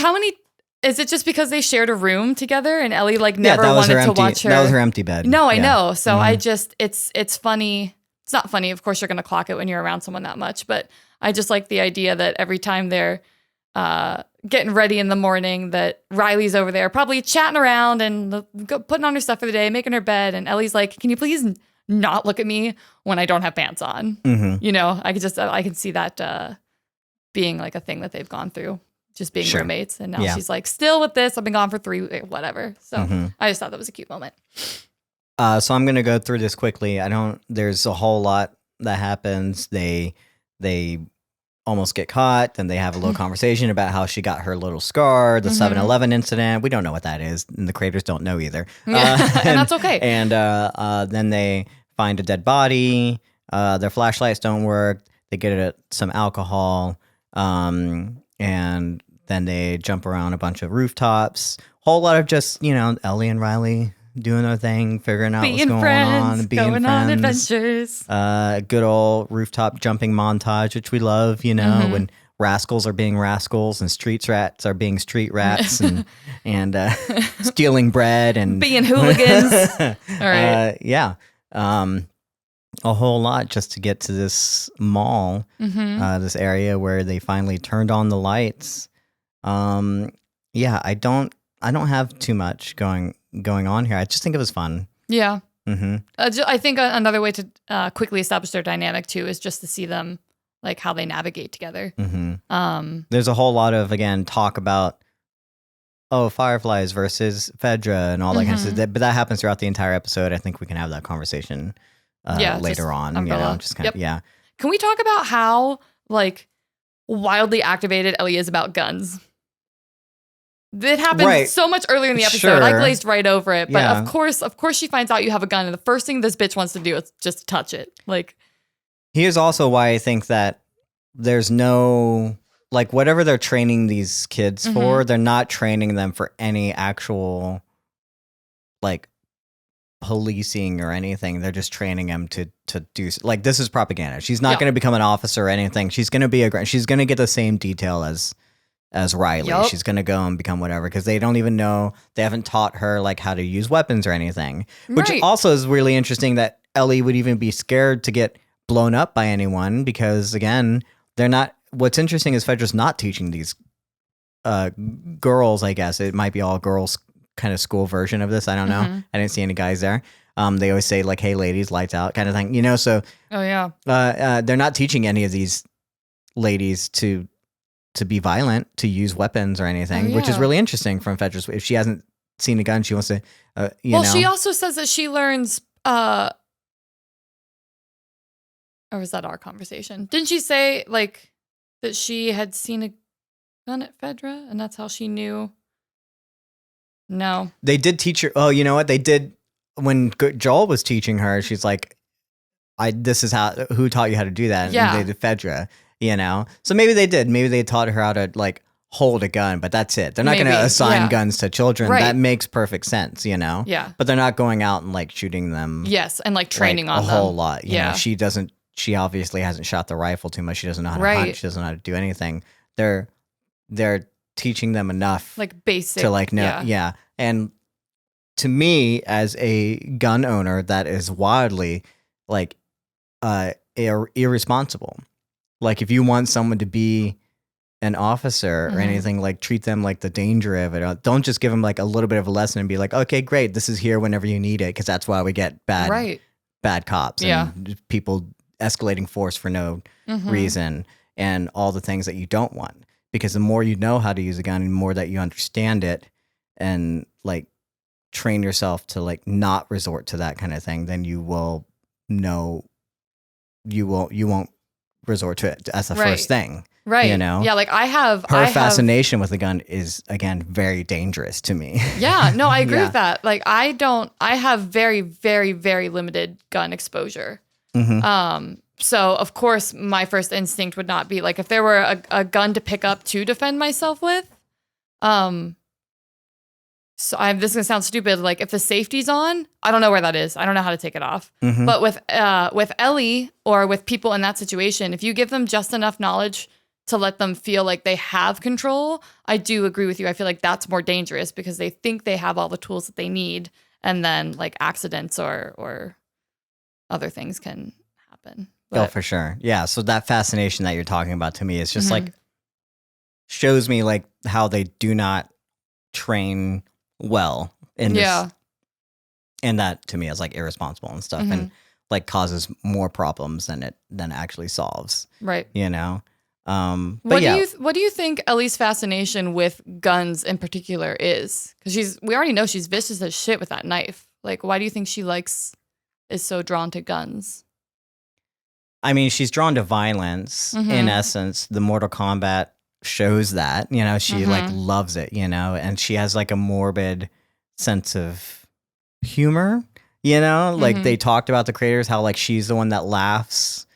is it just because they shared a room together and Ellie, like, never wanted to watch her? That was her empty bed. No, I know. So I just, it's funny. It's not funny. Of course, you're going to clock it when you're around someone that much. But I just like the idea that every time they're getting ready in the morning, that Riley's over there probably chatting around and putting on her stuff for the day, making her bed. And Ellie's like, can you please not look at me when I don't have pants on? You know, I can see that being like a thing that they've gone through. Just being roommates. And now she's like, still with this. I've been gone for 3 weeks, whatever. So I just thought that was a cute moment. So I'm going to go through this quickly. There's a whole lot that happens. They almost get caught. Then they have a little conversation about how she got her little scar, the 7-Eleven incident. We don't know what that is. And the creators don't know either. And that's okay. And then they find a dead body. Their flashlights don't work. They get some alcohol. And then they jump around a bunch of rooftops. Whole lot of just, Ellie and Riley doing their thing, figuring out what's going on, going on adventures. Good old rooftop jumping montage, which we love, when rascals are being rascals and street rats are being street rats and stealing bread and being hooligans. All right. Yeah. A whole lot just to get to this mall, this area where they finally turned on the lights. Yeah, I don't have too much going on here. I just think it was fun. Yeah. I think another way to quickly establish their dynamic too is just to see them, like, how they navigate together. There's a whole lot of, again, talk about fireflies versus FEDRA and all that kind of stuff. But that happens throughout the entire episode. I think we can have that conversation. Later on, umbrella. Just kind of, yeah. Can we talk about how, like, wildly activated Ellie is about guns? It happened so much earlier in the episode. Sure. I glazed right over it, but of course she finds out you have a gun, and the first thing this bitch wants to do is just touch it. Like, here's also why I think that there's no, like, whatever they're training these kids for, they're not training them for any actual, like, policing or anything. They're just training him to do, like, this is propaganda. She's not going to become an officer or anything. She's going to she's going to get the same detail as Riley. She's going to go and become whatever, because they don't even know, they haven't taught her, like, how to use weapons or anything, which also is really interesting that Ellie would even be scared to get blown up by anyone, because, again, they're not, what's interesting is FEDRA's not teaching these girls, I guess it might be all girls kind of school version of this. I don't know. I didn't see any guys there. They always say, like, hey, ladies, lights out kind of thing, so they're not teaching any of these ladies to be violent, to use weapons or anything, which is really interesting from FEDRA's. If she hasn't seen a gun, she wants to she also says that she learns or was that our conversation? Didn't she say, like, that she had seen a gun at FEDRA and that's how she knew? No. They did teach her. Oh, you know what? They did when Joel was teaching her. She's like, this is who taught you how to do that? Yeah. And they did FEDRA, So maybe they did. Maybe they taught her how to, like, hold a gun, but that's it. They're not going Maybe, to assign yeah. guns to children. Right. That makes perfect sense, you know? Yeah. But they're not going out and like shooting them. Yes, and like training like, on a them. whole lot. You Yeah. know, she obviously hasn't shot the rifle too much. She doesn't know how to Right. hunt. She doesn't know how to do anything. They're teaching them enough Like basic. to like know. Yeah. And to me, as a gun owner, that is wildly like irresponsible. Like if you want someone to be an officer or anything, like treat them like the danger of it. Don't just give them like a little bit of a lesson and be like, okay, great, this is here whenever you need it, because that's why we get bad cops and people escalating force for no reason and all the things that you don't want. Because the more you know how to use a gun and the more that you understand it and like train yourself to like not resort to that kind of thing, then you will know you won't resort to it as the first thing. Right. You know? Yeah, like her fascination with the gun is, again, very dangerous to me. Yeah, no, I agree with that. Like I have very, very, very limited gun exposure. So of course my first instinct would not be like if there were a gun to pick up to defend myself with. So this is gonna sound stupid. Like if the safety's on, I don't know where that is. I don't know how to take it off. But with Ellie or with people in that situation, if you give them just enough knowledge to let them feel like they have control, I do agree with you. I feel like that's more dangerous because they think they have all the tools that they need, and then like accidents or other things can happen. Oh, for sure. Yeah. So that fascination that you're talking about to me is just like shows me like how they do not train well in this. And that to me is like irresponsible and stuff and like causes more problems than it actually solves. Right. You know? What do you think Ellie's fascination with guns in particular is? Because we already know she's vicious as shit with that knife. Like, why do you think she is so drawn to guns? I mean, she's drawn to violence in essence. The Mortal Kombat shows that, you know, she like loves it, you know, and she has like a morbid sense of humor, you know, like they talked about the creators, how like she's the one that laughs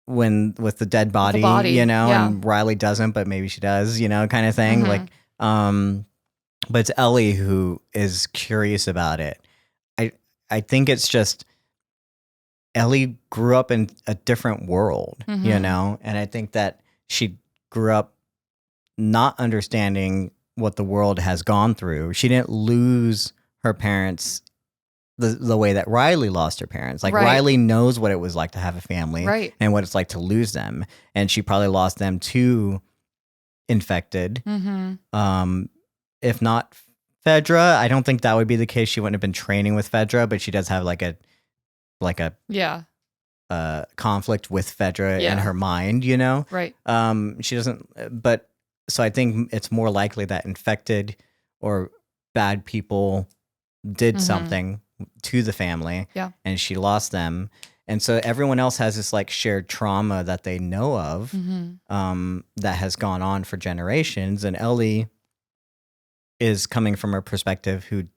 with the dead body, you know, and Riley doesn't, but maybe she does, you know, kind of thing. Like, but it's Ellie who is curious about it. I think it's just Ellie grew up in a different world, you know, and I think that she grew up not understanding what the world has gone through. She didn't lose her parents the way that Riley lost her parents. Like Riley knows what it was like to have a family and what it's like to lose them. And she probably lost them to infected. If not FEDRA, I don't think that would be the case. She wouldn't have been training with FEDRA, but she does have like a conflict with FEDRA in her mind, you know? Right. She doesn't, but so I think it's more likely that infected or bad people did something to the family and she lost them. And so everyone else has this like shared trauma that they know of that has gone on for generations. And Ellie is coming from a perspective who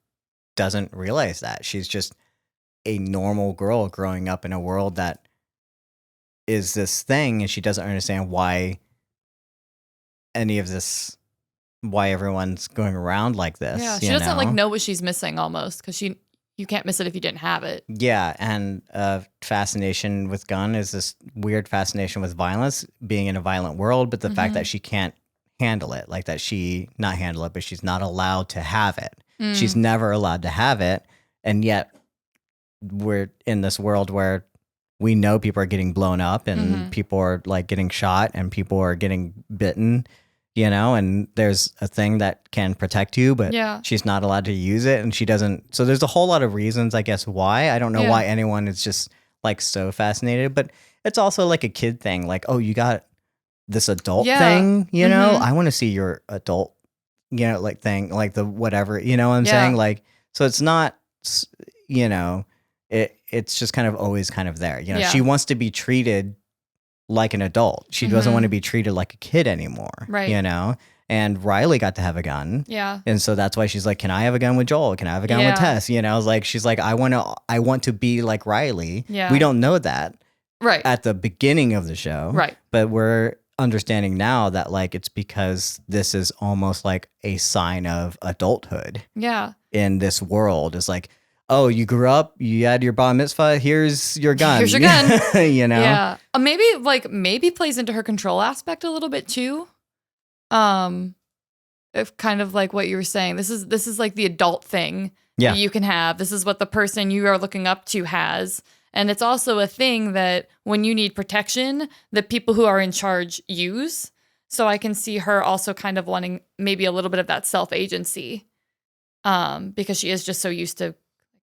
doesn't realize that. She's just a normal girl growing up in a world that is this thing, and she doesn't understand why any of this, why everyone's going around like this. Yeah, she doesn't like know what she's missing almost, because you can't miss it if you didn't have it. Yeah, and fascination with gun is this weird fascination with violence, being in a violent world, but the fact that she can't handle it, like that not handle it, but she's not allowed to have it. She's never allowed to have it, and yet we're in this world where we know people are getting blown up and people are like getting shot and people are getting bitten, you know, and there's a thing that can protect you, but she's not allowed to use it and she doesn't. So there's a whole lot of reasons, I guess, why. I don't know why anyone is just like so fascinated, but it's also like a kid thing. Like, oh, you got this adult thing, you know, I want to see your adult, you know, like thing, like the whatever, you know what I'm saying? Like, so it's not, you know, it's just kind of always kind of there. You know, she wants to be treated like an adult. She doesn't want to be treated like a kid anymore. Right. You know? And Riley got to have a gun. Yeah. And so that's why she's like, can I have a gun with Joel? Can I have a gun with Tess? You know, like she's like, I want to be like Riley. Yeah. We don't know that. Right. At the beginning of the show. Right. But we're understanding now that like it's because this is almost like a sign of adulthood. Yeah. In this world, it's like, oh, you grew up, you had your bar mitzvah, here's your gun. Here's your gun. You know? Yeah. Maybe plays into her control aspect a little bit too. If kind of like what you were saying. This is like the adult thing that you can have. This is what the person you are looking up to has. And it's also a thing that when you need protection, the people who are in charge use. So I can see her also kind of wanting maybe a little bit of that self-agency, because she is just so used to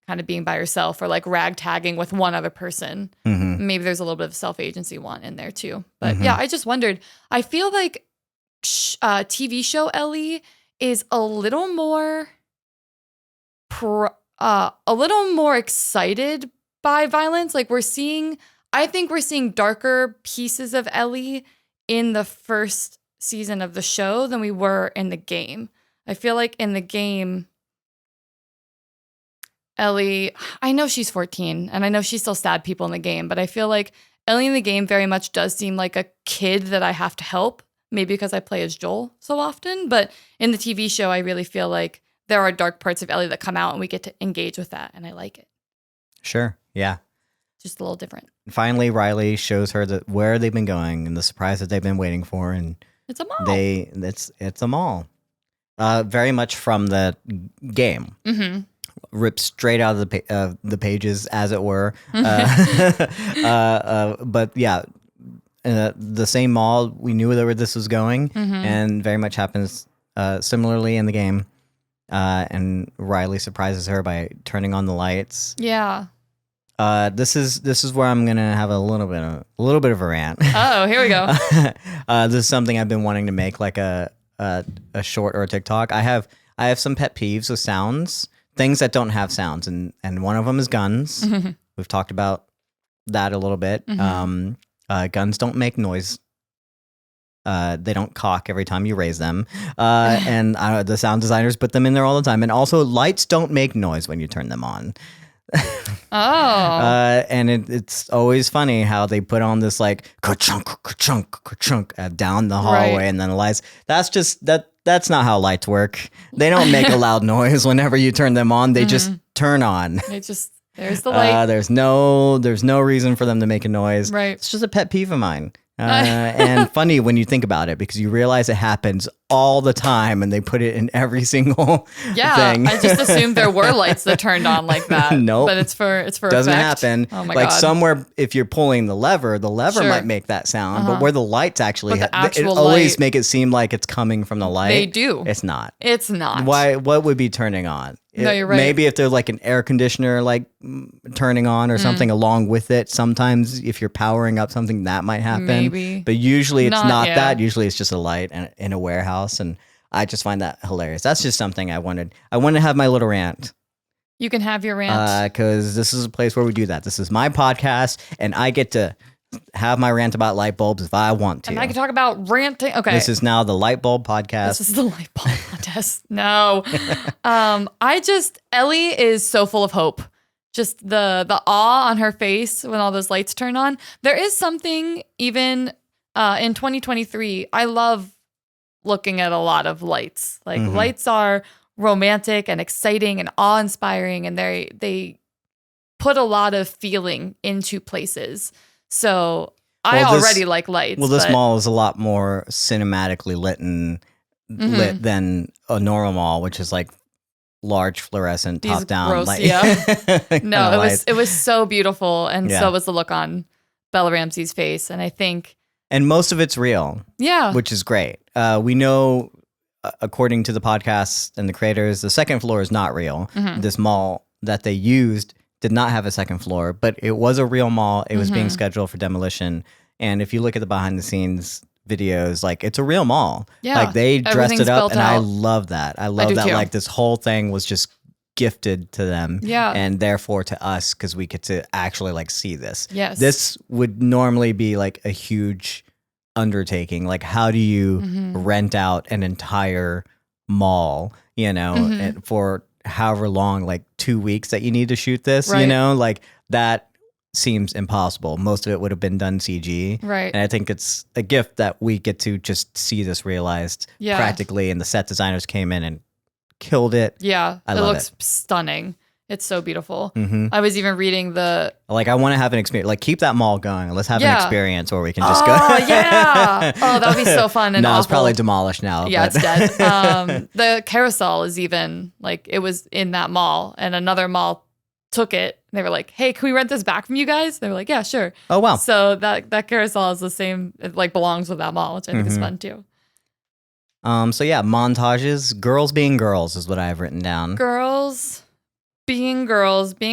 kind of being by herself or like ragtagging with one other person. Mm-hmm. Maybe there's a little bit of self-agency want in there too. But yeah, I just wondered. I feel like TV show Ellie is a little more excited by violence. Like I think we're seeing darker pieces of Ellie in the first season of the show than we were in the game. I feel like in the game, Ellie, I know she's 14 and I know she still stabbed people in the game, but I feel like Ellie in the game very much does seem like a kid that I have to help, maybe because I play as Joel so often. But in the TV show, I really feel like there are dark parts of Ellie that come out and we get to engage with that, and I like it. Sure. Yeah. Just a little different. Finally, Riley shows her that where they've been going and the surprise that they've been waiting for, and it's a mall. It's a mall. Very much from the game. Mm-hmm. Ripped straight out of the pages, as it were. But yeah, the same mall. We knew where this was going, and very much happens similarly in the game. And Riley surprises her by turning on the lights. Yeah. This is where I'm gonna have a little bit of a rant. Oh, here we go. This is something I've been wanting to make, like a short or a TikTok. I have some pet peeves with sounds, things that don't have sounds, and one of them is guns. We've talked about that a little bit. Guns don't make noise. They don't cock every time you raise them. And the sound designers put them in there all the time. And also, lights don't make noise when you turn them on. And it's always funny how they put on this like ka-chunk, ka-chunk, ka-chunk down the hallway, right. And then the lights. That's not how lights work. They don't make a loud noise whenever you turn them on. They just turn on. There's the light. There's no reason for them to make a noise. Right. It's just a pet peeve of mine. And funny when you think about it, because you realize it happens all the time and they put it in every single thing. I just assumed there were lights that turned on like that. Nope. But it's for doesn't effect. happen. Oh my like God. Somewhere, if you're pulling the lever Sure. might make that sound, but where the lights actually But the actual it always light- make it seem like it's coming from the light. They do. It's not. It's not. Why? What would be turning on? No, you're right. Maybe if there's like an air conditioner like turning on or something along with it. Sometimes if you're powering up something, that might happen. Maybe. But usually it's not yeah. that. Usually it's just a light in a warehouse, and I just find that hilarious. That's just something I wanted to have my little rant. You can have your rant. Because this is a place where we do that. This is my podcast, and I get to have my rant about light bulbs if I want to. And I can talk about ranting. Okay. This is now the light bulb podcast. This is the light bulb contest. No. Ellie is so full of hope. Just the awe on her face when all those lights turn on. There is something even in 2023. I love looking at a lot of lights. Like lights are romantic and exciting and awe-inspiring, and they put a lot of feeling into places. So I already like lights. Well, this mall is a lot more cinematically lit than a normal mall, which is like large fluorescent top down. Gross, light. yeah. No, it was so beautiful, and so was the look on Bella Ramsey's face, and I think. And most of it's real. Yeah. Which is great. We know, according to the podcast and the creators, the second floor is not real. This mall that they used did not have a second floor, but it was a real mall. It was being scheduled for demolition. And if you look at the behind the scenes videos, like it's a real mall. Yeah. Like they dressed it up, and I love that. I love that too. Like this whole thing was just gifted to them. Yeah. And therefore to us, because we get to actually like see this. Yes. This would normally be like a huge undertaking. Like how do you rent out an entire mall, and for however long, like 2 weeks that you need to shoot this, right. Like that seems impossible. Most of it would have been done CG. Right. And I think it's a gift that we get to just see this realized practically, and the set designers came in and killed it. Yeah. I it love looks it. stunning. It's so beautiful. Mm-hmm. I was even reading the... Like, I want to have an experience. Like, keep that mall going. Let's have an experience where we can just go. Oh, yeah. Oh, that would be so fun and No, awful. it's probably demolished now. Yeah, but. it's dead. The carousel is even, like, it was in that mall, and another mall took it. They were like, hey, can we rent this back from you guys? They were like, yeah, sure. Oh, wow. So that carousel is the same, it, like, belongs with that mall, which I think is fun, too. So, yeah, montages. Girls being girls is what I have written down. Girls, being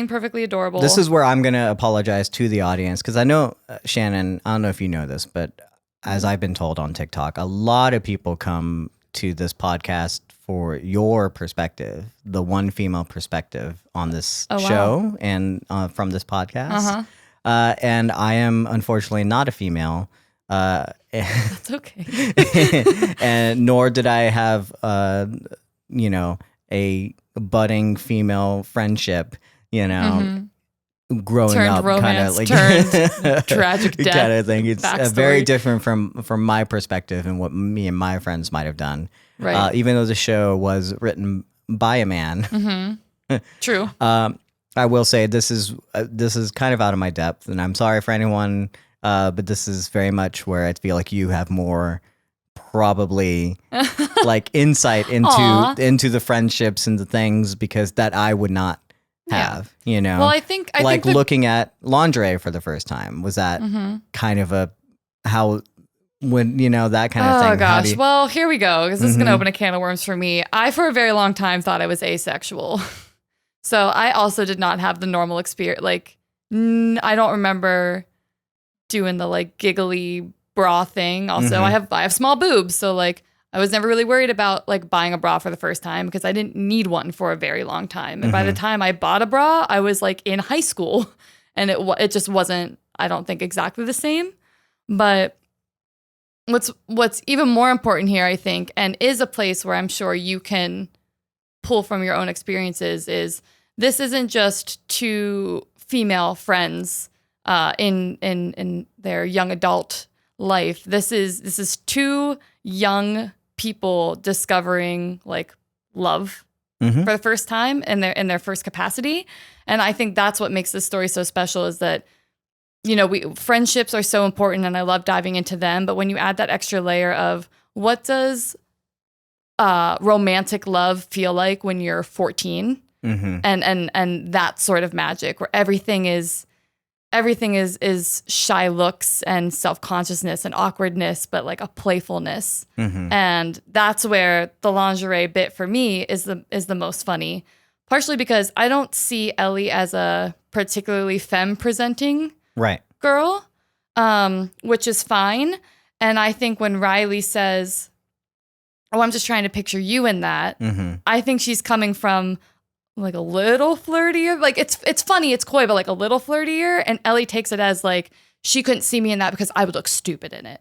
perfectly adorable. This is where I'm going to apologize to the audience, because I know, Shannon, I don't know if you know this, but as I've been told on TikTok, a lot of people come to this podcast for your perspective, the one female perspective on this show and from this podcast. And I am unfortunately not a female. That's okay. And nor did I have, a budding female friendship, growing turned up, kind of romance, like turned tragic death kind of thing. It's backstory. Very different from my perspective and what me and my friends might have done. Right. Even though the show was written by a man. True. I will say this is kind of out of my depth, and I'm sorry for anyone, but this is very much where I feel like you have more probably like insight into the friendships and the things, because that I would not have, Well, I think looking at lingerie for the first time, was that kind of that kind of thing. Oh gosh. Well, here we go, because this is going to open a can of worms for me. I, for a very long time, thought I was asexual. So I also did not have the normal experience. Like, I don't remember doing the like giggly bra thing. Also, I have small boobs, so like I was never really worried about like buying a bra for the first time, because I didn't need one for a very long time. And by the time I bought a bra, I was like in high school, and it just wasn't, I don't think, exactly the same. But what's even more important here, I think, and is a place where I'm sure you can pull from your own experiences, is this isn't just two female friends in their young adult life. This is two young people discovering like love for the first time in their first capacity. And I think that's what makes this story so special, is that, friendships are so important, and I love diving into them. But when you add that extra layer of what does romantic love feel like when you're 14, and that sort of magic where everything is shy looks and self-consciousness and awkwardness, but like a playfulness. And that's where the lingerie bit for me is the most funny, partially because I don't see Ellie as a particularly femme presenting girl, which is fine. And I think when Riley says, oh, I'm just trying to picture you in that, I think she's coming from like a little flirtier. Like it's funny, it's coy, but like a little flirtier. And Ellie takes it as like, she couldn't see me in that because I would look stupid in it.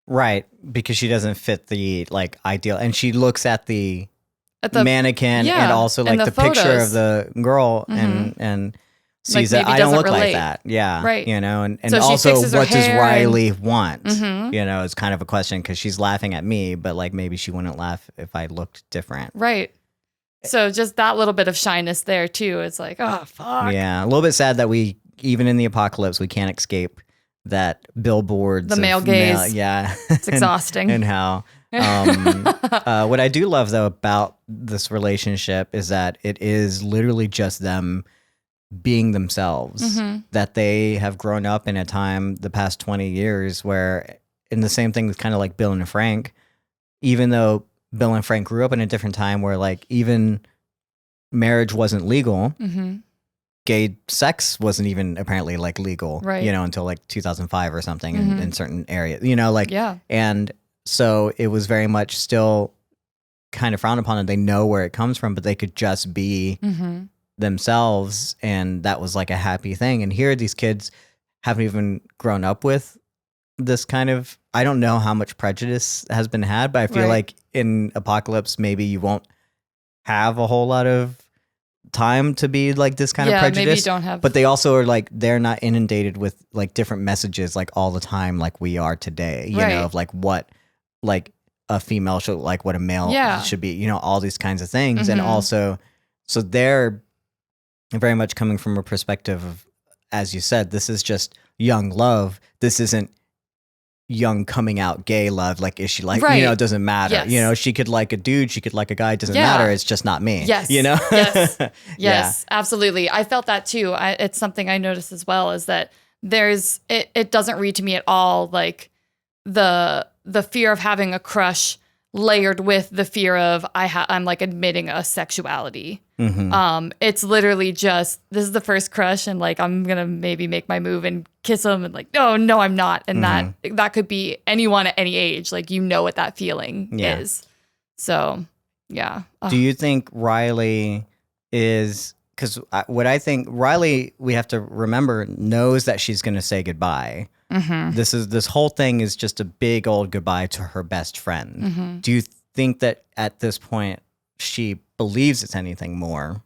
Right. Because she doesn't fit the like ideal. And she looks at the mannequin and also like the picture of the girl and sees like that I don't look relate. like that. Yeah. Right. And so also what does Riley want? It's kind of a question, because she's laughing at me, but like maybe she wouldn't laugh if I looked different. Right. So just that little bit of shyness there too. It's like, oh, fuck. Yeah. A little bit sad that we, even in the apocalypse, we can't escape that billboards. The male gaze. It's exhausting. And how. What I do love, though, about this relationship is that it is literally just them being themselves, that they have grown up in a time the past 20 years where, in the same thing with kind of like Bill and Frank, even though Bill and Frank grew up in a different time where like even marriage wasn't legal, gay sex wasn't even apparently like legal, until like 2005 or something in certain areas, and so it was very much still kind of frowned upon, and they know where it comes from, but they could just be themselves, and that was like a happy thing. And here these kids haven't even grown up with this kind of, I don't know how much prejudice has been had, but I feel like in Apocalypse maybe you won't have a whole lot of time to be like this kind of prejudice. Maybe you don't have. But they also are like, they're not inundated with like different messages like all the time like we are today, you know, of like what like a female should like, what a male should be, you know, all these kinds of things. And also, so they're very much coming from a perspective of, as you said, this is just young love. This isn't young coming out gay love. Like, is she like, you know, it doesn't matter. Yes. You know, she could like a dude, she could like a guy, it doesn't matter. It's just not me. Yes. You know? Yes, absolutely. I felt that too. It's something I noticed as well, is that it doesn't read to me at all like the fear of having a crush layered with the fear of I'm like admitting a sexuality. It's literally just, this is the first crush and like I'm gonna maybe make my move and kiss him and like no I'm not, and that could be anyone at any age, like, you know what that feeling is. So do you think Riley is, because what I think Riley, we have to remember, knows that she's gonna say goodbye. This whole thing is just a big old goodbye to her best friend. Do you think that at this point she believes it's anything more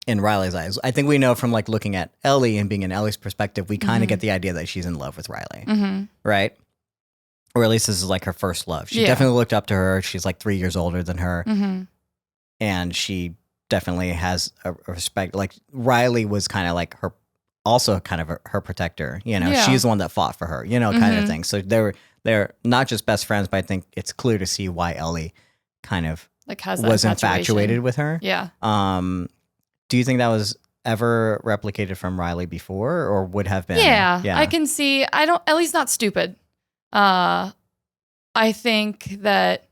in Riley's eyes? I think we know from like looking at Ellie and being in Ellie's perspective, we kind of get the idea that she's in love with Riley, right? Or at least this is like her first love. She definitely looked up to her. She's like 3 years older than her, and she definitely has a respect. Like, Riley was kind of like her, also kind of her protector, you know. She's the one that fought for her, you know, kind of thing. So they're not just best friends, but I think it's clear to see why Ellie kind of like was infatuated with her. Do you think that was ever replicated from Riley before, or would have been? I can see. Ellie's not stupid. I think that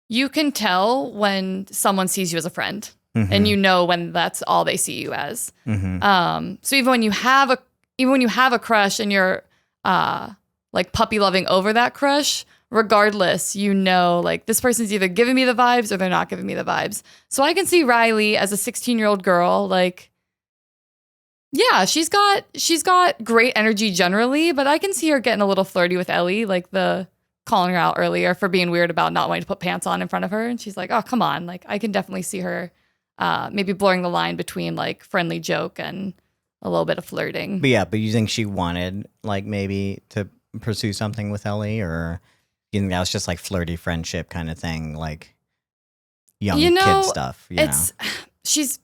you can tell when someone sees you as a friend. And you know when that's all they see you as. So even when you have a crush and you're like puppy loving over that crush, regardless, you know, like, this person's either giving me the vibes or they're not giving me the vibes. So I can see Riley as a 16-year-old girl, like, she's got great energy generally, but I can see her getting a little flirty with Ellie, like the calling her out earlier for being weird about not wanting to put pants on in front of her. And she's like, oh, come on. Like, I can definitely see her maybe blurring the line between like friendly joke and a little bit of flirting. But you think she wanted like maybe to pursue something with Ellie, or you think that was just like flirty friendship kind of thing, like young kid stuff?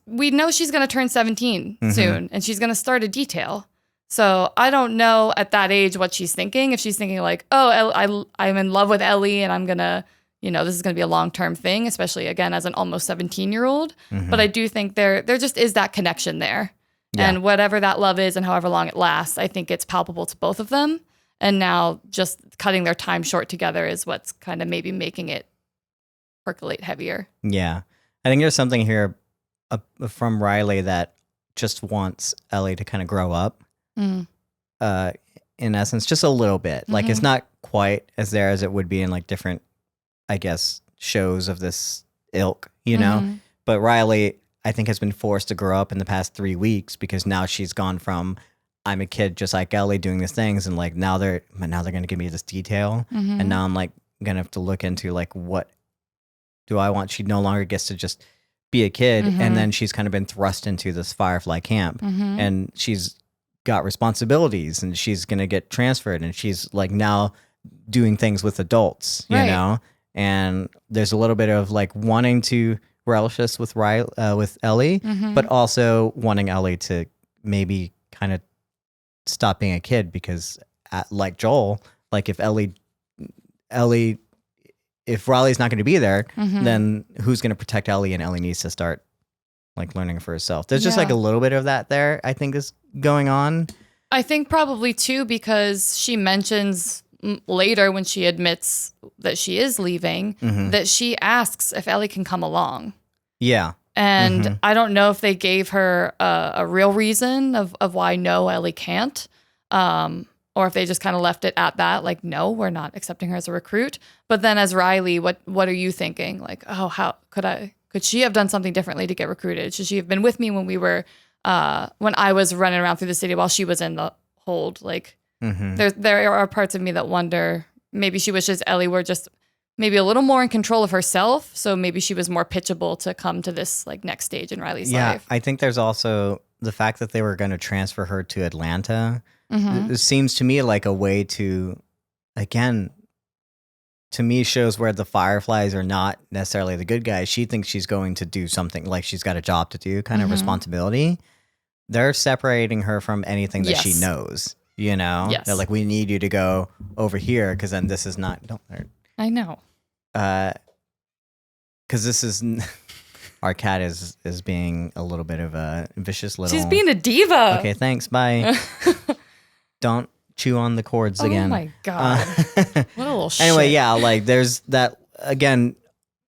We know she's going to turn 17 soon, and she's going to start a detail. So I don't know at that age what she's thinking. If she's thinking like, oh, I'm in love with Ellie and I'm going to, you know, this is going to be a long-term thing, especially again as an almost 17-year-old. But I do think there just is that connection there. And whatever that love is and however long it lasts, I think it's palpable to both of them. And now just cutting their time short together is what's kind of maybe making it percolate heavier. Yeah. I think there's something here from Riley that just wants Ellie to kind of grow up. In essence, just a little bit. Like, it's not quite as there as it would be in like different, I guess, shows of this ilk, you know? But Riley, I think, has been forced to grow up in the past 3 weeks, because now she's gone from, I'm a kid just like Ellie doing these things, and like now they're going to give me this detail, and now I'm like going to have to look into like, what do I want? She no longer gets to just be a kid, and then she's kind of been thrust into this Firefly camp, and she's got responsibilities, and she's going to get transferred, and she's like now doing things with adults, you know? And there's a little bit of like wanting to relish this with Ellie, but also wanting Ellie to maybe kind of stop being a kid, because like Joel, like if Riley's not going to be there, then who's going to protect Ellie? And Ellie needs to start like learning for herself. There's just like a little bit of that there, I think, is going on. I think probably too, because she mentions later when she admits that she is leaving, that she asks if Ellie can come along. Yeah. And I don't know if they gave her a real reason of why no, Ellie can't. Or if they just kind of left it at that, like, no, we're not accepting her as a recruit. But then as Riley, what are you thinking? Like, oh, how could she have done something differently to get recruited? Should she have been with me when we were, when I was running around through the city while she was in the hold? Like, there are parts of me that wonder, maybe she wishes Ellie were just maybe a little more in control of herself. So maybe she was more pitchable to come to this like next stage in Riley's life. I think there's also the fact that they were going to transfer her to Atlanta. Mm-hmm. It seems to me like a way to, again, to me shows where the Fireflies are not necessarily the good guys. She thinks she's going to do something, like she's got a job to do, kind of responsibility. They're separating her from anything that she knows, you know? Yes. They're like, we need you to go over here because then this is not... I know. Because this is... Our cat is being a little bit of a vicious little... She's being a diva. Okay, thanks, bye. Don't chew on the cords again. Oh my God. What a little shit. Anyway, yeah, like there's that, again,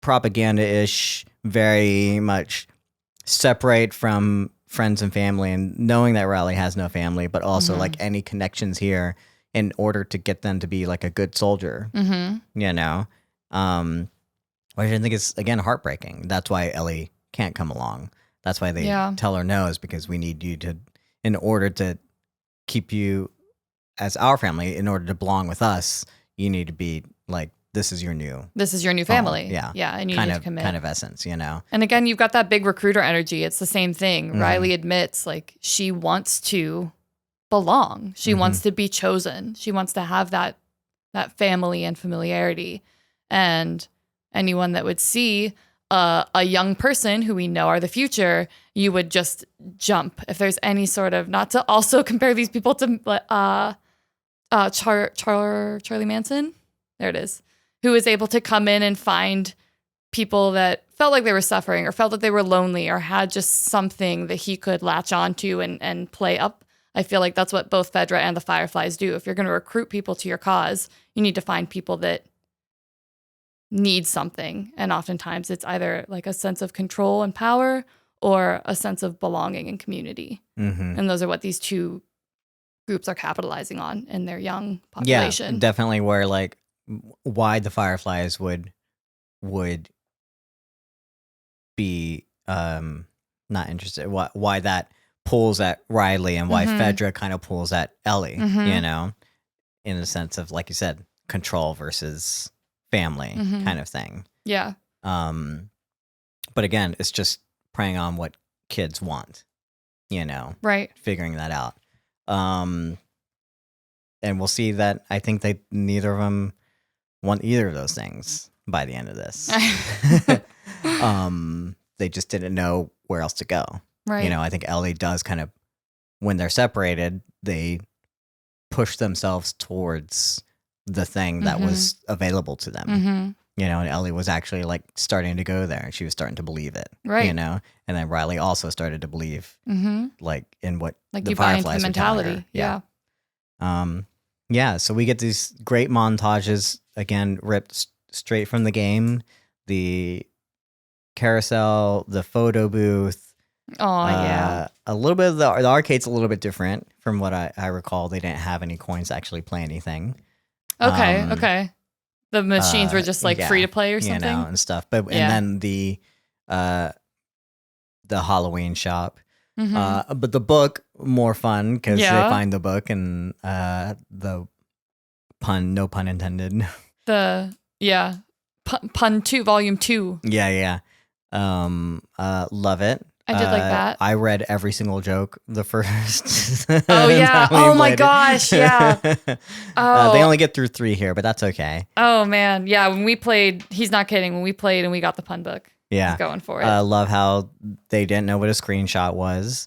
propaganda-ish, very much separate from friends and family, and knowing that Riley has no family, but also like any connections here in order to get them to be like a good soldier, you know? Which I think is, again, heartbreaking. That's why Ellie can't come along. That's why they tell her no, is because we need you to, in order to keep you as our family, in order to belong with us, you need to be like, this is your new family. Yeah. Yeah. And you need to commit. Kind of essence, you know? And again, you've got that big recruiter energy. It's the same thing. Riley admits like she wants to belong. She wants to be chosen. She wants to have that family and familiarity. And anyone that would see a young person who we know are the future, you would just jump. If there's any sort of, not to also compare these people to Charlie Manson, there it is, who was able to come in and find people that felt like they were suffering or felt that they were lonely or had just something that he could latch onto and play up. I feel like that's what both FEDRA and the Fireflies do. If you're going to recruit people to your cause, you need to find people that need something. And oftentimes it's either like a sense of control and power or a sense of belonging and community. And those are what these two groups are capitalizing on in their young population. Yeah, definitely, where like why the Fireflies would be not interested, why that pulls at Riley and why FEDRA kind of pulls at Ellie, you know, in the sense of, like you said, control versus family kind of thing. Yeah. But again, it's just preying on what kids want, you know, right. Figuring that out. And we'll see that I think neither of them want either of those things by the end of this. They just didn't know where else to go. Right. You know, I think Ellie does kind of, when they're separated, they push themselves towards the thing that was available to them. You know, and Ellie was actually like starting to go there, and she was starting to believe it. Right. You know, and then Riley also started to believe like in what like the you buy into Fireflies the are telling her. mentality. Yeah. Yeah, so we get these great montages, again, ripped straight from the game. The carousel, the photo booth. Oh, yeah. A little bit of the arcade's a little bit different from what I recall. They didn't have any coins to actually play anything. Okay. The machines were just like free to play or something, you know, and stuff. But and then the Halloween shop. But the book, more fun because they find the book and the pun, no pun intended. Pun 2, volume 2. Yeah. Love it. I did like that. I read every single joke the first. Oh yeah. Oh my gosh. Yeah. They only get through 3 here, but that's okay. Oh man. Yeah. When we played, he's not kidding. When we played and we got the pun book. Yeah. He's going for it. Love how they didn't know what a screenshot was.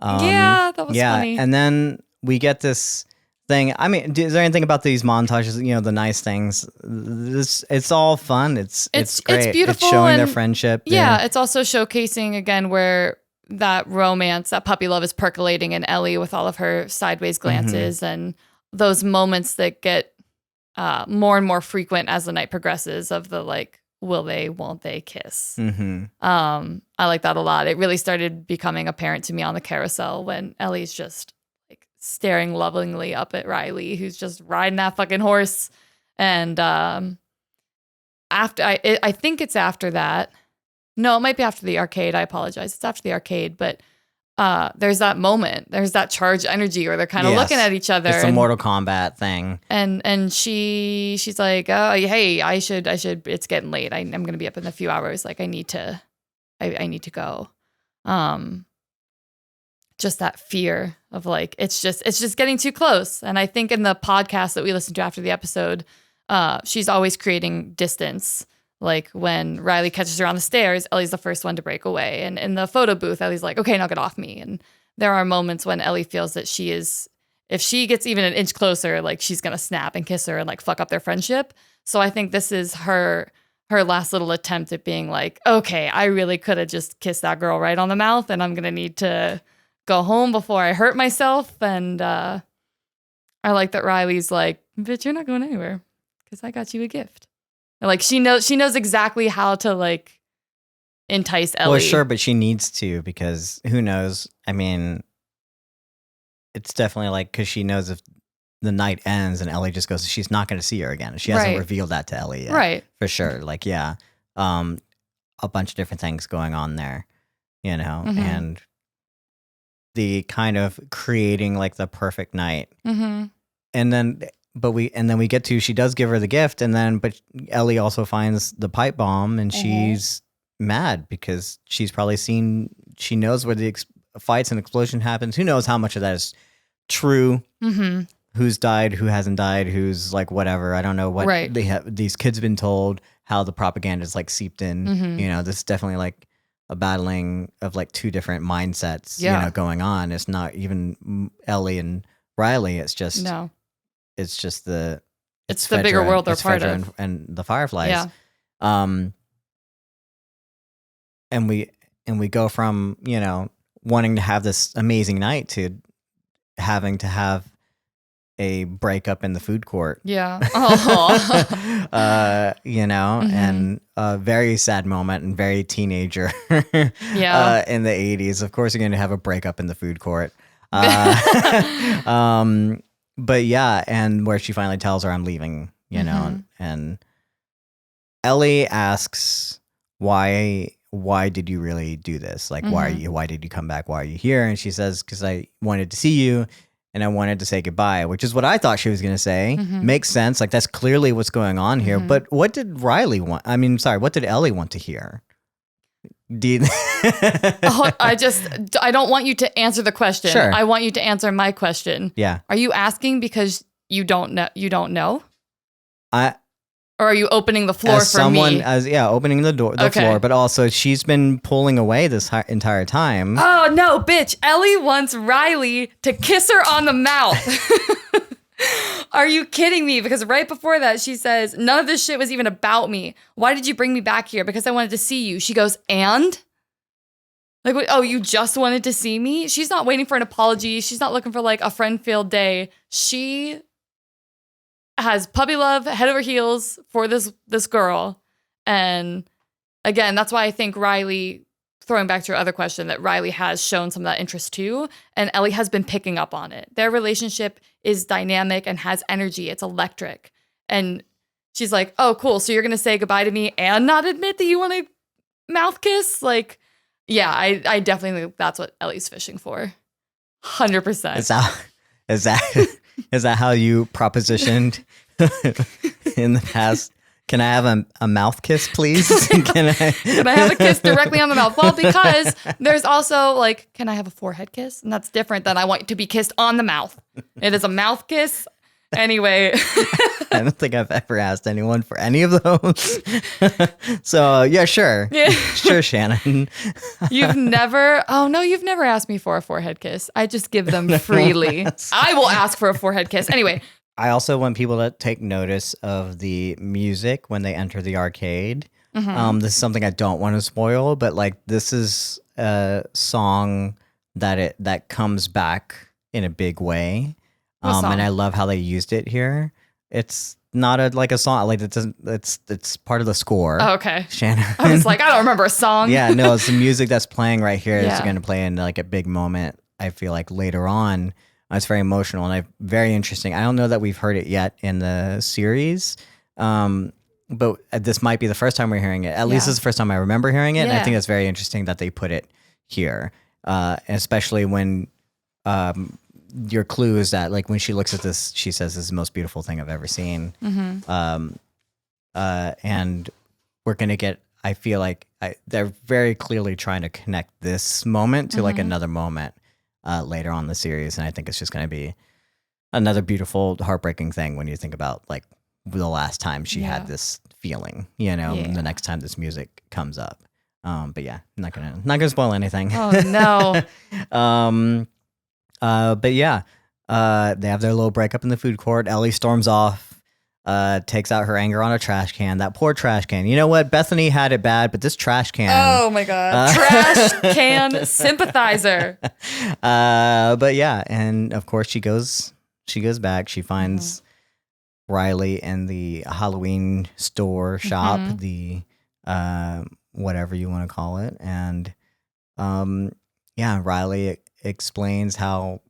Yeah, that was funny. And then we get this thing. I mean, is there anything about these montages, you know, the nice things? It's all fun. It's great. It's beautiful. It's showing their friendship. Yeah, it's also showcasing, again, where that romance, that puppy love is percolating in Ellie with all of her sideways glances and those moments that get more and more frequent as the night progresses of the like, will they, won't they kiss? I like that a lot. It really started becoming apparent to me on the carousel when Ellie's just like staring lovingly up at Riley, who's just riding that fucking horse. And after I think it's after that. No, it might be after the arcade. I apologize. It's after the arcade, but there's that moment, there's that charged energy where they're kind of looking at each other. It's a Mortal Kombat thing. And she's like, oh, hey, I should, it's getting late. I'm going to be up in a few hours. Like I need to go. Just that fear of like, it's just getting too close. And I think in the podcast that we listened to after the episode, she's always creating distance. Like when Riley catches her on the stairs, Ellie's the first one to break away. And in the photo booth, Ellie's like, okay, now get off me. And there are moments when Ellie feels that if she gets even an inch closer, like she's going to snap and kiss her and like fuck up their friendship. So I think this is her last little attempt at being like, okay, I really could have just kissed that girl right on the mouth and I'm going to need to go home before I hurt myself. And I like that Riley's like, bitch, you're not going anywhere because I got you a gift. And like she knows exactly how to like entice Ellie. Well, sure, but she needs to because who knows? I mean, it's definitely like because she knows if the night ends and Ellie just goes, she's not going to see her again. She hasn't revealed that to Ellie yet. Right. For sure. Like, yeah, a bunch of different things going on there, you know, and the kind of creating like the perfect night. Mm-hmm. And then we get to, she does give her the gift but Ellie also finds the pipe bomb and she's mad because she's probably she knows where the fights and explosion happens. Who knows how much of that is true? Mm-hmm. Who's died, who hasn't died, who's like whatever. I don't know what they have. These kids have been told how the propaganda is like seeped in. Mm-hmm. You know, this is definitely like a battling of like two different mindsets, you know, going on. It's not even Ellie and Riley. It's just It's just the FEDRA, bigger world they're part FEDRA of, and the Fireflies. Yeah. And we go from, you know, wanting to have this amazing night to having to have a breakup in the food court. Yeah. You know, and a very sad moment and very teenager. In the 80s. Of course, you're going to have a breakup in the food court. But yeah, and where she finally tells her I'm leaving, you know, and Ellie asks, why did you really do this? Like, why did you come back? Why are you here? And she says, because I wanted to see you and I wanted to say goodbye, which is what I thought she was going to say. Makes sense. Like, that's clearly what's going on here. But what did Riley want? I mean, sorry, what did Ellie want to hear? I don't want you to answer the question. Sure. I want you to answer my question. Yeah. Are you asking because you don't know? Or are you opening the floor for me? Opening the floor, but also she's been pulling away this entire time. Oh no, bitch. Ellie wants Riley to kiss her on the mouth. Are you kidding me? Because right before that, she says, none of this shit was even about me. Why did you bring me back here? Because I wanted to see you. She goes, and? Like, oh, you just wanted to see me? She's not waiting for an apology. She's not looking for like a friend-filled day. She has puppy love head over heels for this girl. And again, that's why I think Riley, throwing back to your other question, that Riley has shown some of that interest too. And Ellie has been picking up on it. Their relationship is dynamic and has energy. It's electric. And she's like, oh, cool. So you're going to say goodbye to me and not admit that you want a mouth kiss? Like, yeah, I definitely think that's what Ellie's fishing for. 100%. Is that how you propositioned in the past? Can I have a mouth kiss, please? Can I have a kiss directly on the mouth? Well, because there's also like, can I have a forehead kiss? And that's different than I want to be kissed on the mouth. It is a mouth kiss. Anyway. I don't think I've ever asked anyone for any of those. So, yeah, sure. Yeah. Sure, Shannon. You've never asked me for a forehead kiss. I just give them freely. I will ask for a forehead kiss. Anyway. I also want people to take notice of the music when they enter the arcade. This is something I don't want to spoil, but like this is a song that comes back in a big way. And I love how they used it here. It's not a song, like it's part of the score. Oh, okay. Shannon. I was like, I don't remember a song. Yeah, no, it's the music that's playing right here. It's going to play in like a big moment, I feel like later on. It's very emotional and very interesting. I don't know that we've heard it yet in the series, but this might be the first time we're hearing it. At least it's the first time I remember hearing it. And I think it's very interesting that they put it here. especially when your clue is that like when she looks at this, she says, "This is the most beautiful thing I've ever seen." And we're gonna get. I feel like they're very clearly trying to connect this moment to like another moment later on in the series, and I think it's just gonna be another beautiful, heartbreaking thing when you think about like the last time she had this feeling, you know, the next time this music comes up. But yeah, I'm not gonna spoil anything. Oh no. But yeah, they have their little breakup in the food court. Ellie storms off, takes out her anger on a trash can. That poor trash can. You know what? Bethany had it bad, but this trash can. Oh my God. Trash can sympathizer. But yeah, and of course she goes back. She finds Riley in the Halloween store shop, the whatever you want to call it. And Riley explains how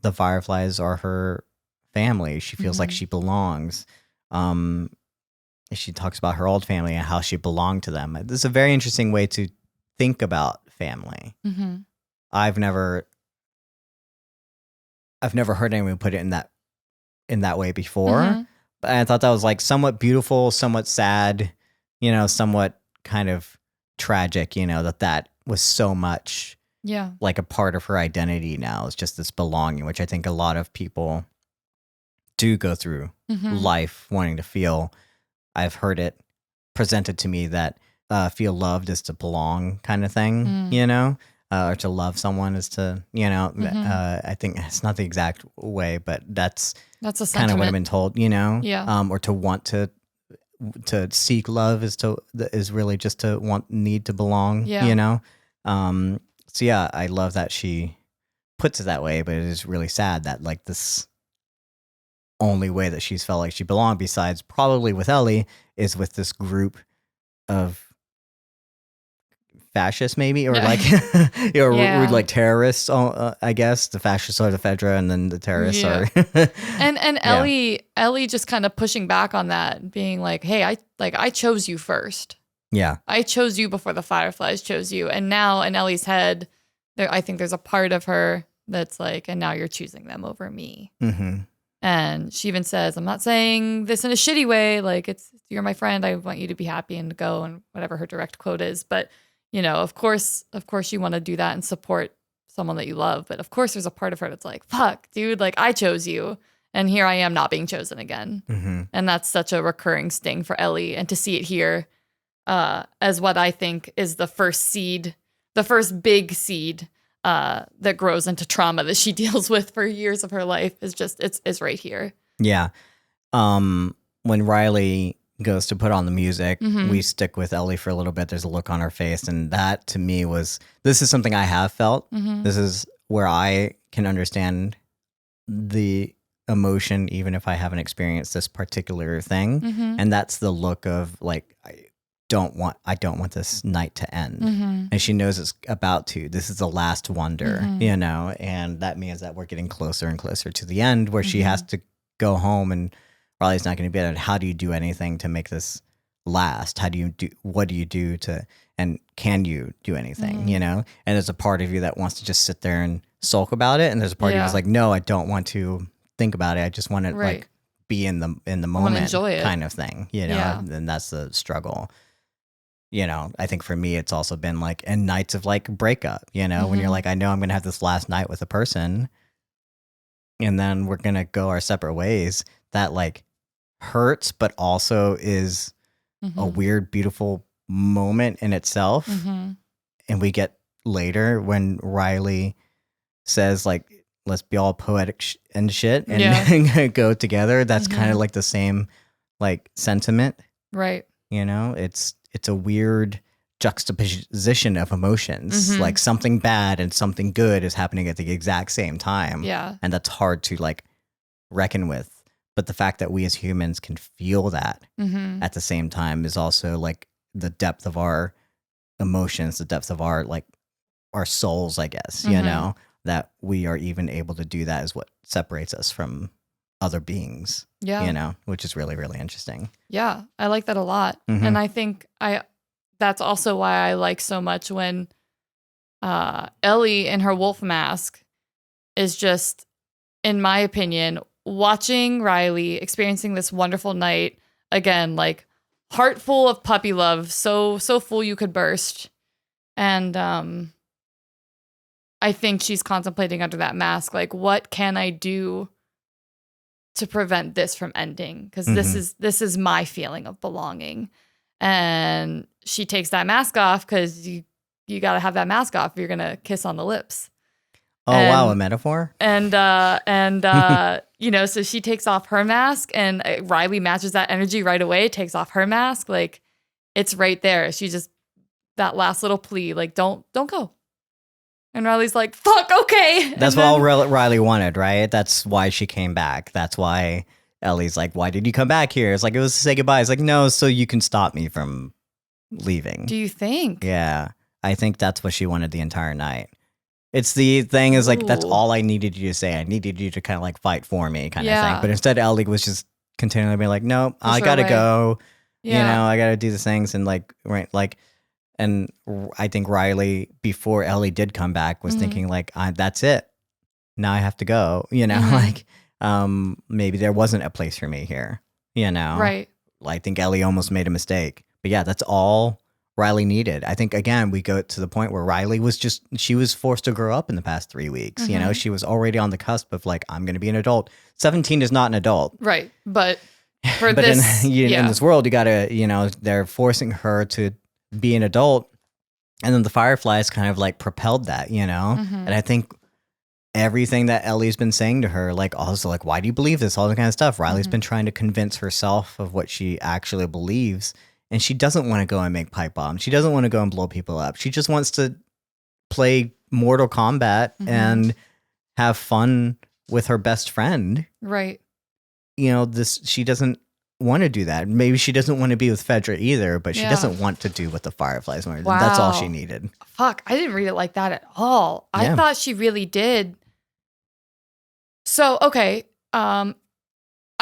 the Fireflies are her family. She feels like she belongs. She talks about her old family and how she belonged to them. This is a very interesting way to think about family. I've never heard anyone put it in that way before. But I thought that was like somewhat beautiful, somewhat sad, you know, somewhat kind of tragic, you know, that was so much like a part of her identity now. It's just this belonging, which I think a lot of people do go through life wanting to feel. I've heard it presented to me that feel loved is to belong kind of thing, you know, or to love someone is to, you know, I think it's not the exact way, but that's kind of what I've been told, you know, or to want to seek love is really just to need to belong, you know? So yeah, I love that she puts it that way, but it is really sad that like this only way that she's felt like she belonged, besides probably with Ellie, is with this group of fascists maybe, or like like terrorists, I guess. The fascists are the FEDRA and then the terrorists are and Ellie just kind of pushing back on that, being like, hey, I chose you first. Yeah. I chose you before the Fireflies chose you. And now in Ellie's head, I think there's a part of her that's like, and now you're choosing them over me. And she even says, I'm not saying this in a shitty way. Like, you're my friend. I want you to be happy and go, and whatever her direct quote is. But, you know, of course you want to do that and support someone that you love. But of course there's a part of her that's like, fuck, dude, like I chose you. And here I am not being chosen again. And that's such a recurring sting for Ellie. And to see it here as what I think is the first big seed that grows into trauma that she deals with for years of her life is just, it's right here. Yeah. When Riley goes to put on the music, we stick with Ellie for a little bit. There's a look on her face. And that to me this is something I have felt. This is where I can understand the emotion, even if I haven't experienced this particular thing. And that's the look of like, I don't want this night to end. And she knows it's about to. This is the last wonder, you know, and that means that we're getting closer and closer to the end where she has to go home and Riley's not going to be there. How do you do anything to make this last? What do you do and can you do anything, you know? And there's a part of you that wants to just sit there and sulk about it. And there's a part of you that's like, no, I don't want to think about it. I just want to like be in the moment, enjoy it, kind of thing, you know? And that's the struggle. You know, I think for me, it's also been like in nights of like breakup, you know, when you're like, I know I'm going to have this last night with a person and then we're going to go our separate ways. That like hurts, but also is a weird, beautiful moment in itself. And we get later when Riley says like, let's be all poetic and shit and go together. That's kind of like the same like sentiment. Right. You know, it's a weird juxtaposition of emotions. Like something bad and something good is happening at the exact same time. Yeah. And that's hard to like reckon with. But the fact that we as humans can feel that at the same time is also like the depth of our emotions, the depth of our like our souls, I guess, you know, that we are even able to do that is what separates us from other beings, you know, which is really, really interesting. Yeah, I like that a lot. And I think that's also why I like so much when Ellie in her wolf mask is just, in my opinion, watching Riley experiencing this wonderful night again, like heart full of puppy love, so full you could burst. And I think she's contemplating under that mask, like, what can I do to prevent this from ending? Because this is my feeling of belonging. And she takes that mask off because you got to have that mask off if you're gonna kiss on the lips. Oh, wow, a metaphor? And you know, so she takes off her mask, and Riley matches that energy right away, takes off her mask. Like, it's right there. She just, that last little plea, like, don't go. And Riley's like, fuck, okay. That's what all Riley wanted, right? That's why she came back. That's why Ellie's like, why did you come back here? It's like, it was to say goodbye. It's like, no, so you can stop me from leaving. Do you think? Yeah. I think that's what she wanted the entire night. It's the thing is like, that's all I needed you to say. I needed you to kind of like fight for me kind of thing. But instead, Ellie was just continually being like, no, I gotta go. Yeah. You know, I gotta do these things. And like, right, like, and I think Riley, before Ellie did come back, was thinking like, that's it. Now I have to go. You know, like, maybe there wasn't a place for me here. You know, right? I think Ellie almost made a mistake. But yeah, that's all Riley needed. I think, again, we go to the point where Riley was just, she was forced to grow up in the past 3 weeks. You know, she was already on the cusp of like, I'm going to be an adult. 17 is not an adult. Right. But for but this, in this world, you got to, you know, they're forcing her to be an adult. And then the Fireflies kind of like propelled that, you know? And I think everything that Ellie's been saying to her, like also like, why do you believe this? All that kind of stuff. Riley's been trying to convince herself of what she actually believes. And she doesn't want to go and make pipe bombs. She doesn't want to go and blow people up. She just wants to play Mortal Kombat and have fun with her best friend. Right. You know, she doesn't want to do that. Maybe she doesn't want to be with FEDRA either, but she doesn't want to do what the Fireflies wanted. Wow. That's all she needed. Fuck, I didn't read it like that at all. I thought she really did. So, okay. I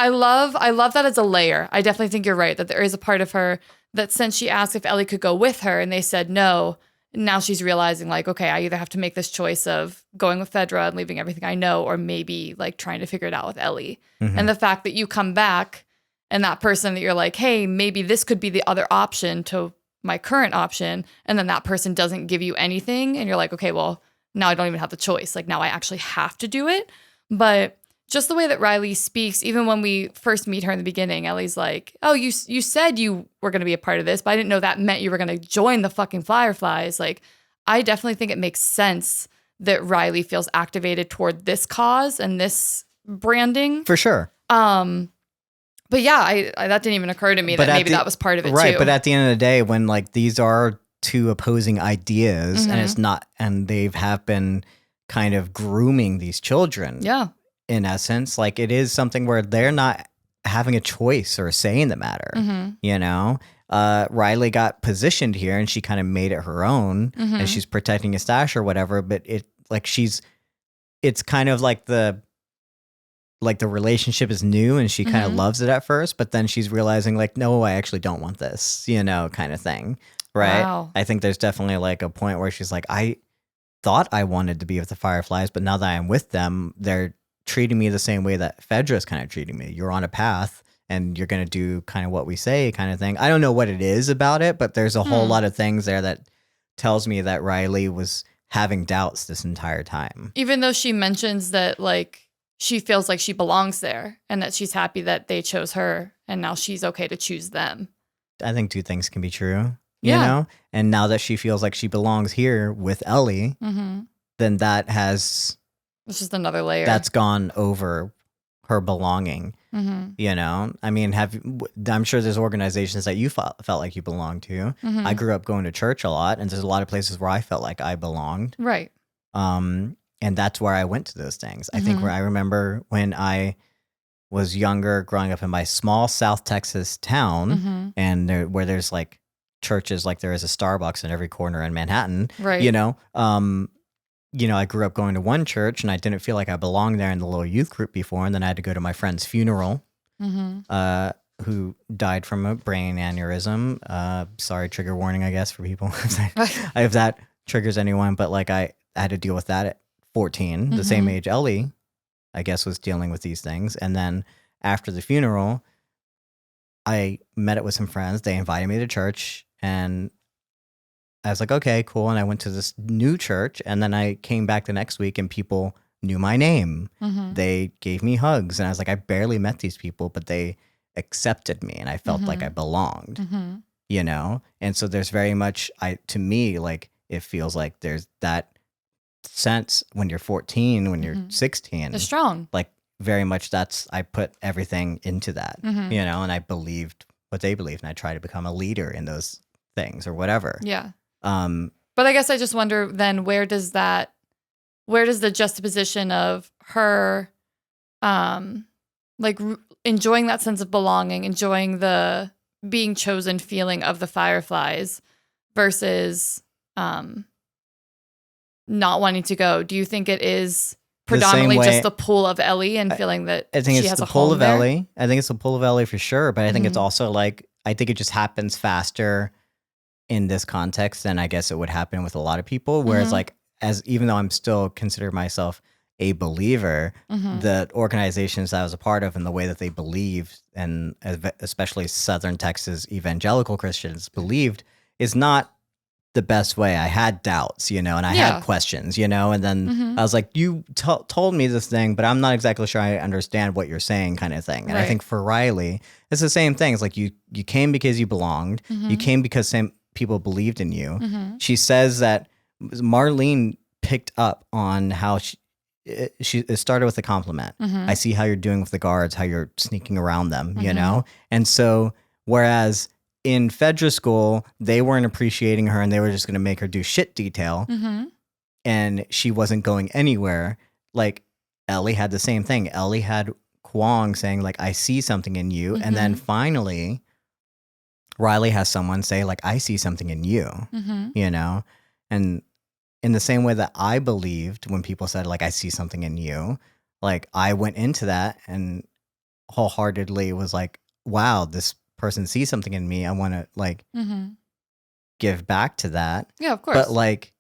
love that as a layer. I definitely think you're right, that there is a part of her that since she asked if Ellie could go with her and they said no, now she's realizing like, okay, I either have to make this choice of going with FEDRA and leaving everything I know, or maybe like trying to figure it out with Ellie. And the fact that you come back and that person that you're like, hey, maybe this could be the other option to my current option. And then that person doesn't give you anything. And you're like, okay, well, now I don't even have the choice. Like now I actually have to do it. But just the way that Riley speaks, even when we first meet her in the beginning, Ellie's like, oh, you said you were going to be a part of this, but I didn't know that meant you were going to join the fucking Fireflies. Like, I definitely think it makes sense that Riley feels activated toward this cause and this branding. For sure. But yeah, I that didn't even occur to me that maybe that was part of it too. Right, but at the end of the day, when like these are two opposing ideas and it's not, and they have been kind of grooming these children. Yeah. In essence, like it is something where they're not having a choice or a say in the matter, you know? Riley got positioned here and she kind of made it her own and she's protecting a stash or whatever, but it's kind of like the relationship is new and she kind of loves it at first, but then she's realizing like, no, I actually don't want this, you know, kind of thing. Right. Wow. I think there's definitely like a point where she's like, I thought I wanted to be with the Fireflies, but now that I'm with them, they're treating me the same way that FEDRA's kind of treating me. You're on a path and you're going to do kind of what we say kind of thing. I don't know what it is about it, but there's a whole lot of things there that tells me that Riley was having doubts this entire time. Even though she mentions that like she feels like she belongs there and that she's happy that they chose her and now she's okay to choose them. I think two things can be true, you know? And now that she feels like she belongs here with Ellie, then that has... It's just another layer. That's gone over her belonging, you know? I mean, I'm sure there's organizations that you felt like you belonged to. I grew up going to church a lot, and there's a lot of places where I felt like I belonged. Right. And that's where I went to those things. I think where I remember when I was younger, growing up in my small South Texas town, and where there's like churches, like there is a Starbucks in every corner in Manhattan, right? You know, I grew up going to one church and I didn't feel like I belonged there in the little youth group before. And then I had to go to my friend's funeral, who died from a brain aneurysm. Sorry, trigger warning, I guess, for people. I have that triggers anyone, but like I had to deal with that at 14, the same age Ellie, I guess, was dealing with these things. And then after the funeral, I met it with some friends. They invited me to church, and I was like, okay, cool. And I went to this new church, and then I came back the next week and people knew my name. They gave me hugs, and I was like, I barely met these people, but they accepted me, and I felt like I belonged, you know? And so there's very much, to me, like, it feels like there's that sense when you're 14, when you're 16. It's strong. Like, very much I put everything into that, you know, and I believed what they believed, and I tried to become a leader in those things or whatever. Yeah. But I guess I just wonder then, where does the juxtaposition of her, enjoying that sense of belonging, enjoying the being chosen feeling of the Fireflies versus, not wanting to go. Do you think it is predominantly just the pull of Ellie and feeling that I think she it's has the a pull home of there? Ellie. I think it's the pull of Ellie for sure, but I think it's also like, I think it just happens faster in this context than I guess it would happen with a lot of people. Whereas like, even though I'm still consider myself a believer, the organizations that I was a part of and the way that they believed, and especially Southern Texas evangelical Christians believed, is not the best way. I had doubts, you know, and I had questions, you know, and then I was like, you told me this thing, but I'm not exactly sure I understand what you're saying, kind of thing. And I think for Riley, it's the same thing. It's like you came because you belonged. You came because people believed in you. She says that Marlene picked up on how it started with a compliment. I see how you're doing with the guards, how you're sneaking around them, you know? And so, whereas in FEDRA School, they weren't appreciating her and they were just going to make her do shit detail. And she wasn't going anywhere. Like, Ellie had the same thing. Ellie had Kwong saying, like, I see something in you. And then finally, Riley has someone say, like, I see something in you, you know? And in the same way that I believed when people said, like, I see something in you, like, I went into that and wholeheartedly was like, wow, this person sees something in me. I want to, like, give back to that. Yeah, of course. But, like,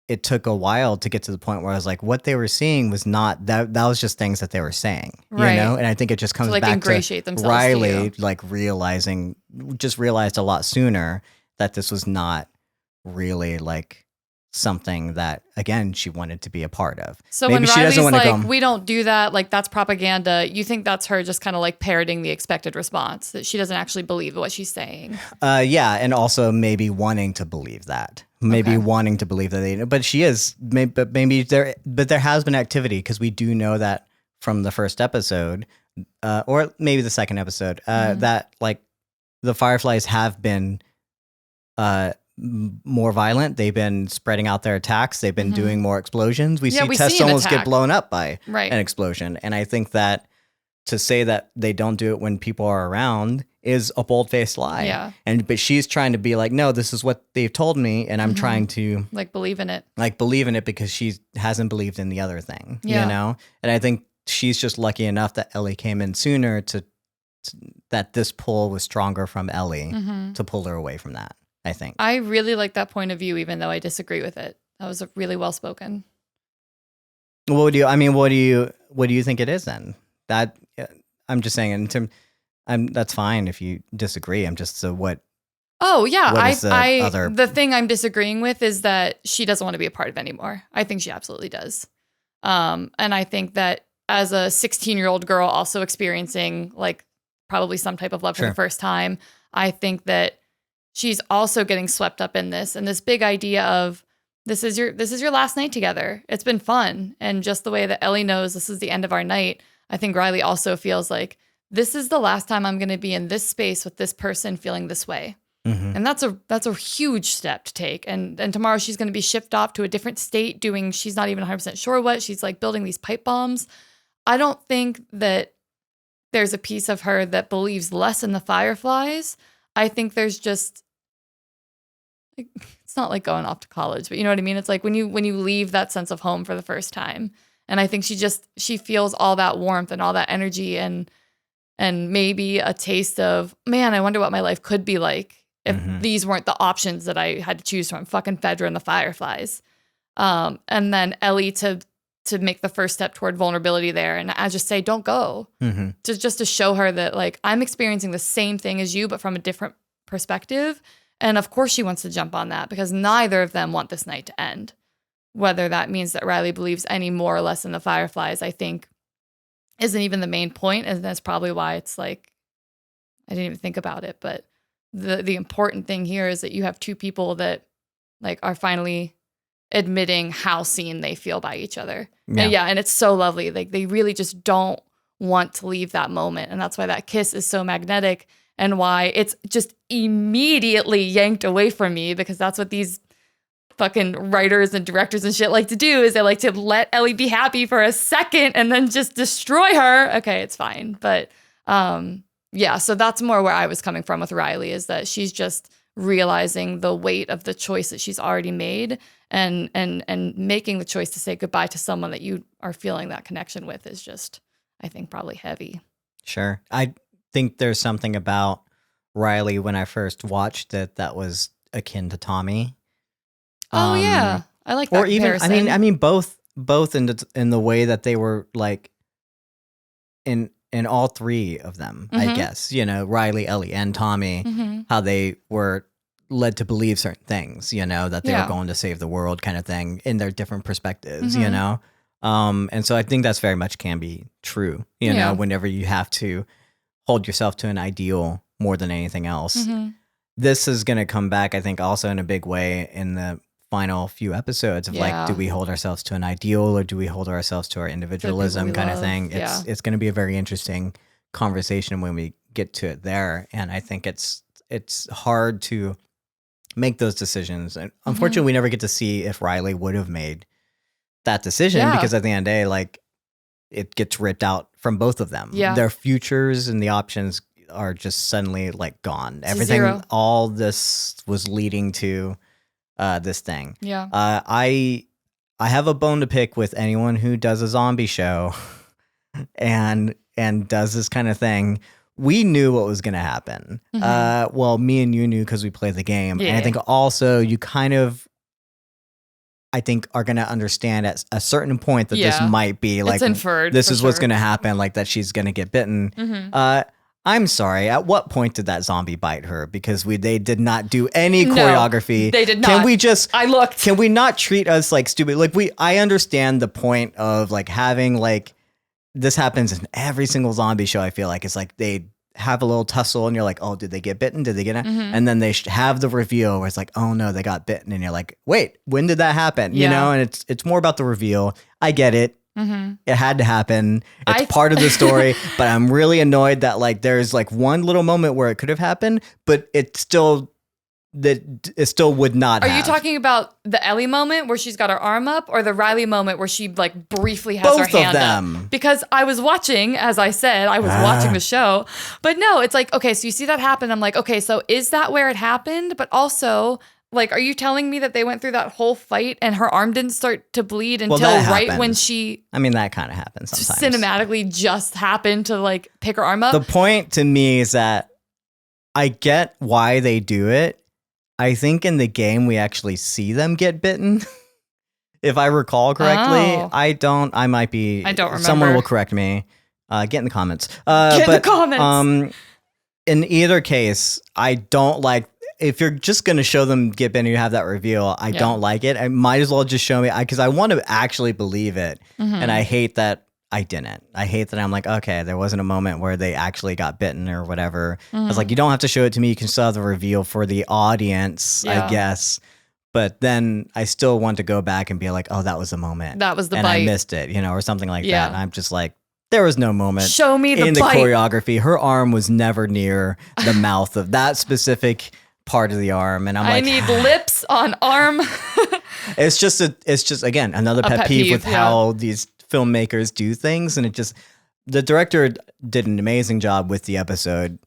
it took a while to get to the point where I was like, what they were seeing was not that was just things that they were saying, you know? And I think it just comes like, back ingratiate to themselves Riley, to you. like, realized a lot sooner that this was not really, like, something that, again, she wanted to be a part of. So maybe when she doesn't Riley's want to like, go. we don't do that, like, that's propaganda, you think that's her just kind of like parroting the expected response, that she doesn't actually believe what she's saying? Yeah, and also maybe wanting to believe that. Maybe wanting to believe that they, but she is, but there has been activity, because we do know that from the first episode, or maybe the second episode, that, like, the Fireflies have been more violent. They've been spreading out their attacks. They've been doing more explosions. We see Tess almost get blown up by an explosion. And I think that to say that they don't do it when people are around is a bold-faced lie. Yeah. But she's trying to be like, no, this is what they've told me, and I'm trying to like believe in it. Like, believe in it, because she hasn't believed in the other thing. Yeah. You know? And I think she's just lucky enough that Ellie came in sooner that this pull was stronger from Ellie to pull her away from that, I think. I really like that point of view, even though I disagree with it. That was really well spoken. What do you think it is then? That I'm just saying, that's fine if you disagree. I'm just what. Oh yeah, what the thing I'm disagreeing with is that she doesn't want to be a part of it anymore. I think she absolutely does, and I think that as a 16-year-old girl also experiencing, like, probably some type of love for the first time, I think that she's also getting swept up in this, and this big idea of this is your last night together. It's been fun, and just the way that Ellie knows this is the end of our night, I think Riley also feels like this is the last time I'm going to be in this space with this person feeling this way. And that's a huge step to take. And tomorrow she's going to be shipped off to a different state doing, she's not even 100% sure what. She's like building these pipe bombs. I don't think that there's a piece of her that believes less in the Fireflies. I think there's just, it's not like going off to college, but you know what I mean? It's like when you leave that sense of home for the first time. And I think she feels all that warmth and all that energy and maybe a taste of, man, I wonder what my life could be like if these weren't the options that I had to choose from, fucking FEDRA and the Fireflies. And then Ellie to make the first step toward vulnerability there. And I just say, don't go. Just to show her that, like, I'm experiencing the same thing as you, but from a different perspective. And of course she wants to jump on that because neither of them want this night to end. Whether that means that Riley believes any more or less in the Fireflies, I think isn't even the main point. And that's probably why it's like, I didn't even think about it. But the important thing here is that you have two people that, like, are finally admitting how seen they feel by each other. And it's so lovely. Like, they really just don't want to leave that moment. And that's why that kiss is so magnetic and why it's just immediately yanked away from me, because that's what these fucking writers and directors and shit like to do, is they like to let Ellie be happy for a second and then just destroy her. Okay, it's fine. But so that's more where I was coming from with Riley, is that she's just realizing the weight of the choice that she's already made, and making the choice to say goodbye to someone that you are feeling that connection with is just, I think, probably heavy. Sure. I think there's something about Riley when I first watched it that was akin to Tommy. Oh yeah, I like that. Or even, comparison. I mean, both in the way that they were, like, in all three of them, I guess, you know, Riley, Ellie, and Tommy, how they were led to believe certain things, you know, that they were going to save the world, kind of thing, in their different perspectives, you know. And so I think that's very much can be true, you know, whenever you have to hold yourself to an ideal more than anything else. This is going to come back, I think, also in a big way in the final few episodes of like, do we hold ourselves to an ideal or do we hold ourselves to our individualism kind of thing? It's going to be a very interesting conversation when we get to it there. And I think it's hard to make those decisions. And unfortunately, we never get to see if Riley would have made that decision because at the end of the day, like, it gets ripped out from both of them. Their futures and the options are just suddenly, like, gone. Everything, all this was leading to this thing. I have a bone to pick with anyone who does a zombie show and does this kind of thing. We knew what was going to happen. Well, me and you knew because we played the game. And I think also you kind of, I think, are going to understand at a certain point that this might be like, it's inferred, this is what's going to happen, like that she's going to get bitten. I'm sorry. At what point did that zombie bite her? Because they did not do any choreography. They did not. Can we just? I looked. Can we not treat us like stupid? Like, I understand the point of, like, having, like, this happens in every single zombie show. I feel like it's like they have a little tussle and you're like, oh, did they get bitten? Did they get it? And then they have the reveal where it's like, oh no, they got bitten. And you're like, wait, when did that happen? You know, and it's more about the reveal. I get it. It had to happen. It's part of the story, but I'm really annoyed that, like, there's, like, one little moment where it could have happened, but it still would not have. Are you talking about the Ellie moment where she's got her arm up, or the Riley moment where she, like, briefly has her hand Both of them. up? Because I was watching, as I said, I was watching the show. But no, it's like, okay, so you see that happen. I'm like, okay, so is that where it happened? But also, like, are you telling me that they went through that whole fight and her arm didn't start to bleed until right when she... I mean, that kind of happens sometimes. Cinematically just happened to, like, pick her arm up? The point to me is that I get why they do it. I think in the game we actually see them get bitten. If I recall correctly. I don't remember. Someone will correct me. Get in the comments. Get in the comments! In either case, I don't like... If you're just going to show them get bitten, you have that reveal. I don't like it. I might as well just show me, because I want to actually believe it. And I hate that I didn't. I hate that I'm like, okay, there wasn't a moment where they actually got bitten or whatever. I was like, you don't have to show it to me. You can still have the reveal for the audience, I guess. But then I still want to go back and be like, oh, that was the moment. That was the bite. bite. I missed it, you know, or something like that. And I'm just like, there was no moment. Show me the in bite. the choreography. Her arm was never near the mouth of that specific part of the arm, and I need lips on arm. It's just again another pet peeve with how these filmmakers do things, and the director did an amazing job with the episode.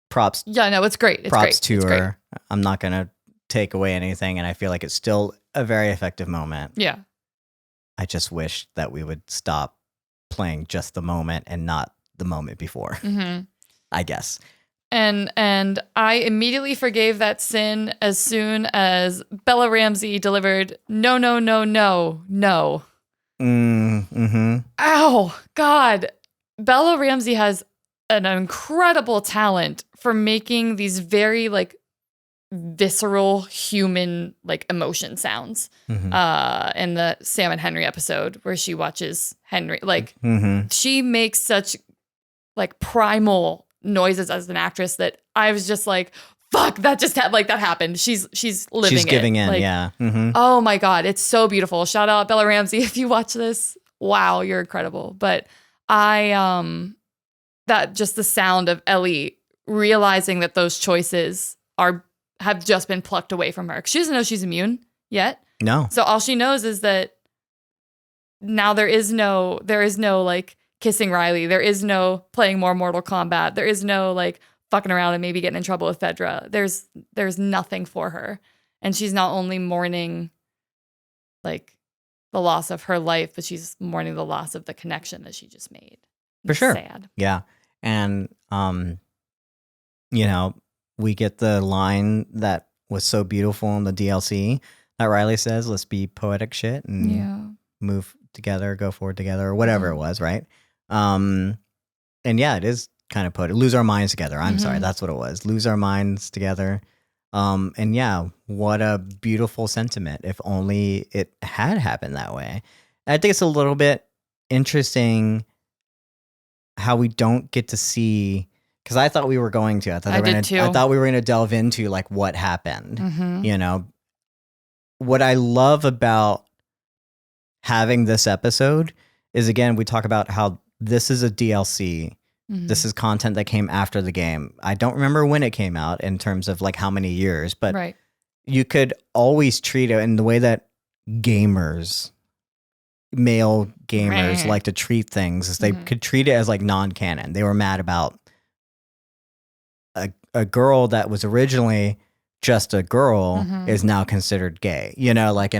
Props. Yeah, no, it's great. It's props great. to her. I'm not gonna take away anything, and I feel like it's still a very effective moment. Yeah. I just wish that we would stop playing just the moment and not the moment before. I guess. And I immediately forgave that sin as soon as Bella Ramsey delivered no, no, no, no, no. Mm-hmm. Ow, God. Bella Ramsey has an incredible talent for making these very like visceral human like emotion sounds. In the Sam and Henry episode where she watches Henry, like she makes such like primal noises as an actress that I was just like, fuck, that just that happened. She's living it. She's giving in, like, yeah. Oh my God, it's so beautiful. Shout out Bella Ramsey if you watch this. Wow, you're incredible. But that just the sound of Ellie realizing that those choices have just been plucked away from her. She doesn't know she's immune yet. No. So all she knows is that now there is no like kissing Riley. There is no playing more Mortal Kombat. There is no like fucking around and maybe getting in trouble with FEDRA. There's nothing for her. And she's not only mourning like the loss of her life, but she's mourning the loss of the connection that she just made. For sure. Sad. Yeah. And, you know, we get the line that was so beautiful in the DLC that Riley says, let's be poetic shit and move together, go forward together, or whatever it was, right? And yeah, it is kind of poetic. Lose our minds together. I'm sorry, that's what it was. Lose our minds together. And yeah, what a beautiful sentiment. If only it had happened that way. I think it's a little bit interesting how we don't get to see, because I thought we were going to. I thought we were going to delve into like what happened. You know, what I love about having this episode is, again, we talk about how this is a DLC. This is content that came after the game. I don't remember when it came out in terms of like how many years, but you could always treat it in the way that male gamers like to treat things, is they could treat it as like non-canon. They were mad about a girl that was originally just a girl is now considered gay, you know, like,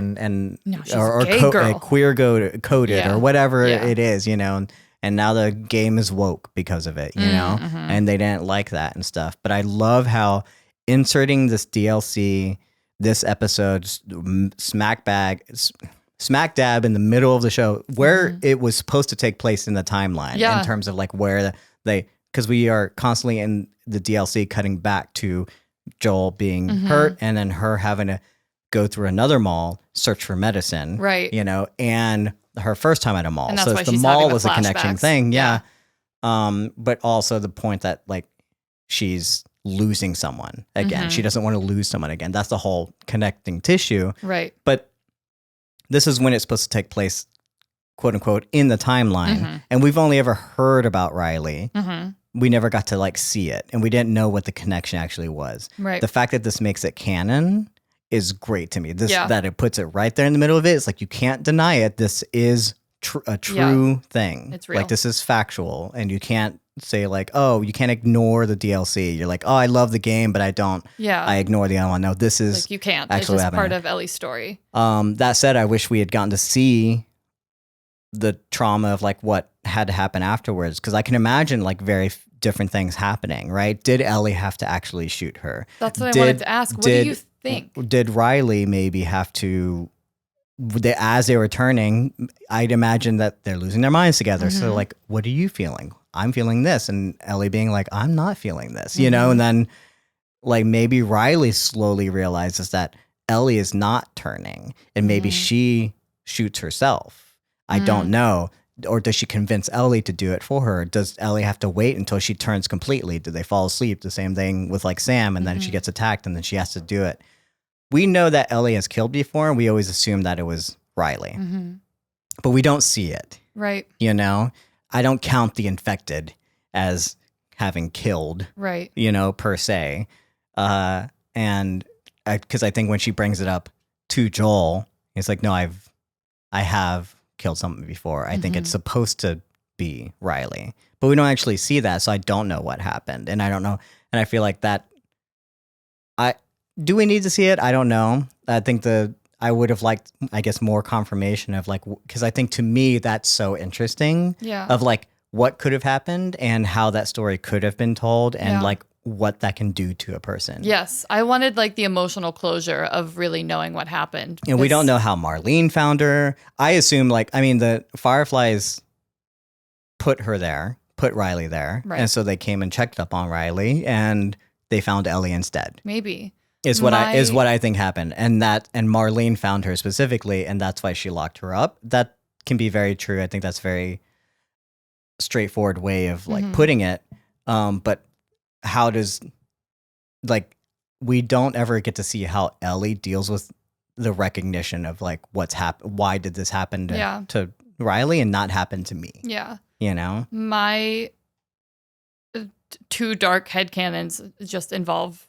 queer coded or whatever it is, you know, and now the game is woke because of it, you know, and they didn't like that and stuff. But I love how inserting this DLC, this episode, smack dab in the middle of the show where it was supposed to take place in the timeline in terms of like where because we are constantly in the DLC cutting back to Joel being hurt and then her having to go through another mall, search for medicine, right? You know, and her first time at a mall. So the mall was a connection thing. Yeah. But also the point that like she's losing someone again. She doesn't want to lose someone again. That's the whole connecting tissue. Right. But this is when it's supposed to take place, quote unquote, in the timeline. And we've only ever heard about Riley. We never got to like see it, and we didn't know what the connection actually was. Right. The fact that this makes it canon is great to me. That it puts it right there in the middle of it. It's like you can't deny it. This is a true thing. It's real. Like this is factual, and you can't say like, oh, you can't ignore the DLC. You're like, oh, I love the game, but I don't. Yeah. I ignore the other one. No, this is like you can't. Actually it's just part of Ellie's story. That said, I wish we had gotten to see the trauma of like what had to happen afterwards, because I can imagine like very different things happening, right? Did Ellie have to actually shoot her? That's what I wanted to ask. What do you think? Did Riley maybe have to, as they were turning, I'd imagine that they're losing their minds together. So like, what are you feeling? I'm feeling this. And Ellie being like, I'm not feeling this, you know? And then like maybe Riley slowly realizes that Ellie is not turning, and maybe she shoots herself. I don't know. Or does she convince Ellie to do it for her? Does Ellie have to wait until she turns completely? Do they fall asleep? The same thing with like Sam, and then she gets attacked and then she has to do it. We know that Ellie has killed before, and we always assume that it was Riley. But we don't see it. Right. You know? I don't count the infected as having killed. Right. You know, per se. And because I think when she brings it up to Joel, it's like, no, I have killed something before. I think it's supposed to be Riley, but we don't actually see that, so I don't know what happened, and I don't know, and I feel like that. Do we need to see it? I don't know. I think I would have liked, I guess, more confirmation of like, because I think to me that's so interesting. Yeah. Of like what could have happened and how that story could have been told, and like what that can do to a person. Yes, I wanted like the emotional closure of really knowing what happened. And we don't know how Marlene found her. I assume the Fireflies put Riley there. Right. And so they came and checked up on Riley and they found Ellie instead. Maybe. Is what I think happened. And Marlene found her specifically, and that's why she locked her up. That can be very true. I think that's very straightforward way of putting it. But how does we don't ever get to see how Ellie deals with the recognition of what's happened. Why did this happen to Riley and not happen to me? Yeah. You know? My two dark headcanons just involve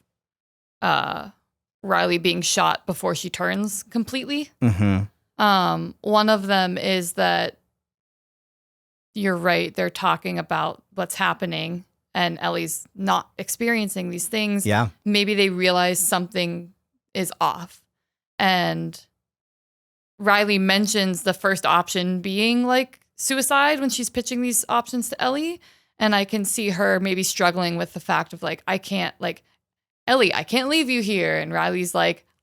Riley being shot before she turns completely. Mm-hmm. One of them is that you're right. They're talking about what's happening and Ellie's not experiencing these things. Yeah. Maybe they realize something is off. And Riley mentions the first option being suicide when she's pitching these options to Ellie. And I can see her maybe struggling with the fact of I can't Ellie, I can't leave you here. And Riley's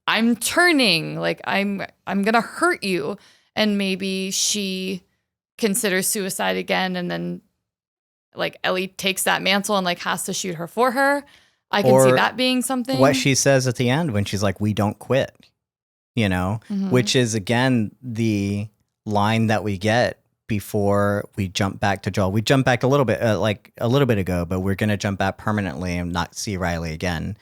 I'm turning, I'm going to hurt you. And maybe she considers suicide again. And then Ellie takes that mantle and has to shoot her for her. I can see that being something. What she says at the end when she's we don't quit, which is again, the line that we get before we jump back to Joel. We jump back a little bit, a little bit ago, but we're going to jump back permanently and not see Riley again.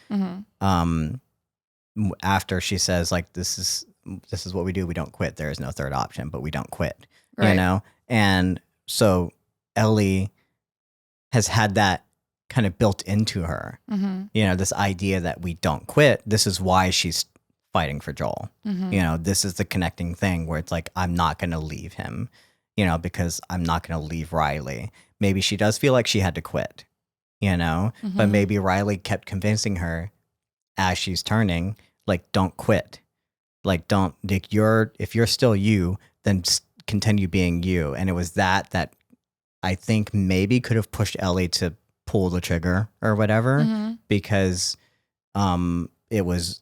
After she says this is what we do. We don't quit. There is no third option, but we don't quit, right. And so Ellie has had that kind of built into her, this idea that we don't quit. This is why she's fighting for Joel. This is the connecting thing where it's I'm not going to leave him, because I'm not going to leave Riley. Maybe she does feel like she had to quit, but maybe Riley kept convincing her as she's turning, don't quit. If you're still you, then continue being you. And it was that I think maybe could have pushed Ellie to pull the trigger or whatever, because it was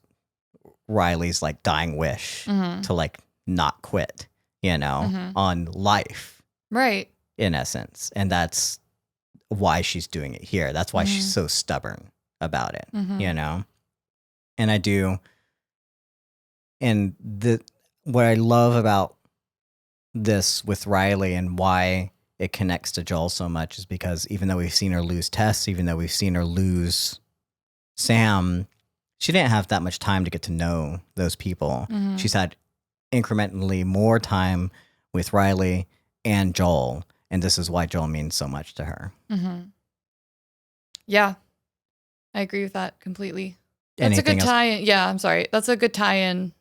Riley's dying wish to not quit, on life. Right. In essence. And that's why she's doing it here. That's why she's so stubborn about it, And I do. And what I love about this with Riley and why it connects to Joel so much is because even though we've seen her lose Tess, even though we've seen her lose Sam, she didn't have that much time to get to know those people. She's had incrementally more time with Riley and Joel, and this is why Joel means so much to her. Yeah, I agree with that completely. That's Anything a good tie-in. Yeah, I'm sorry. That's a good tie-in.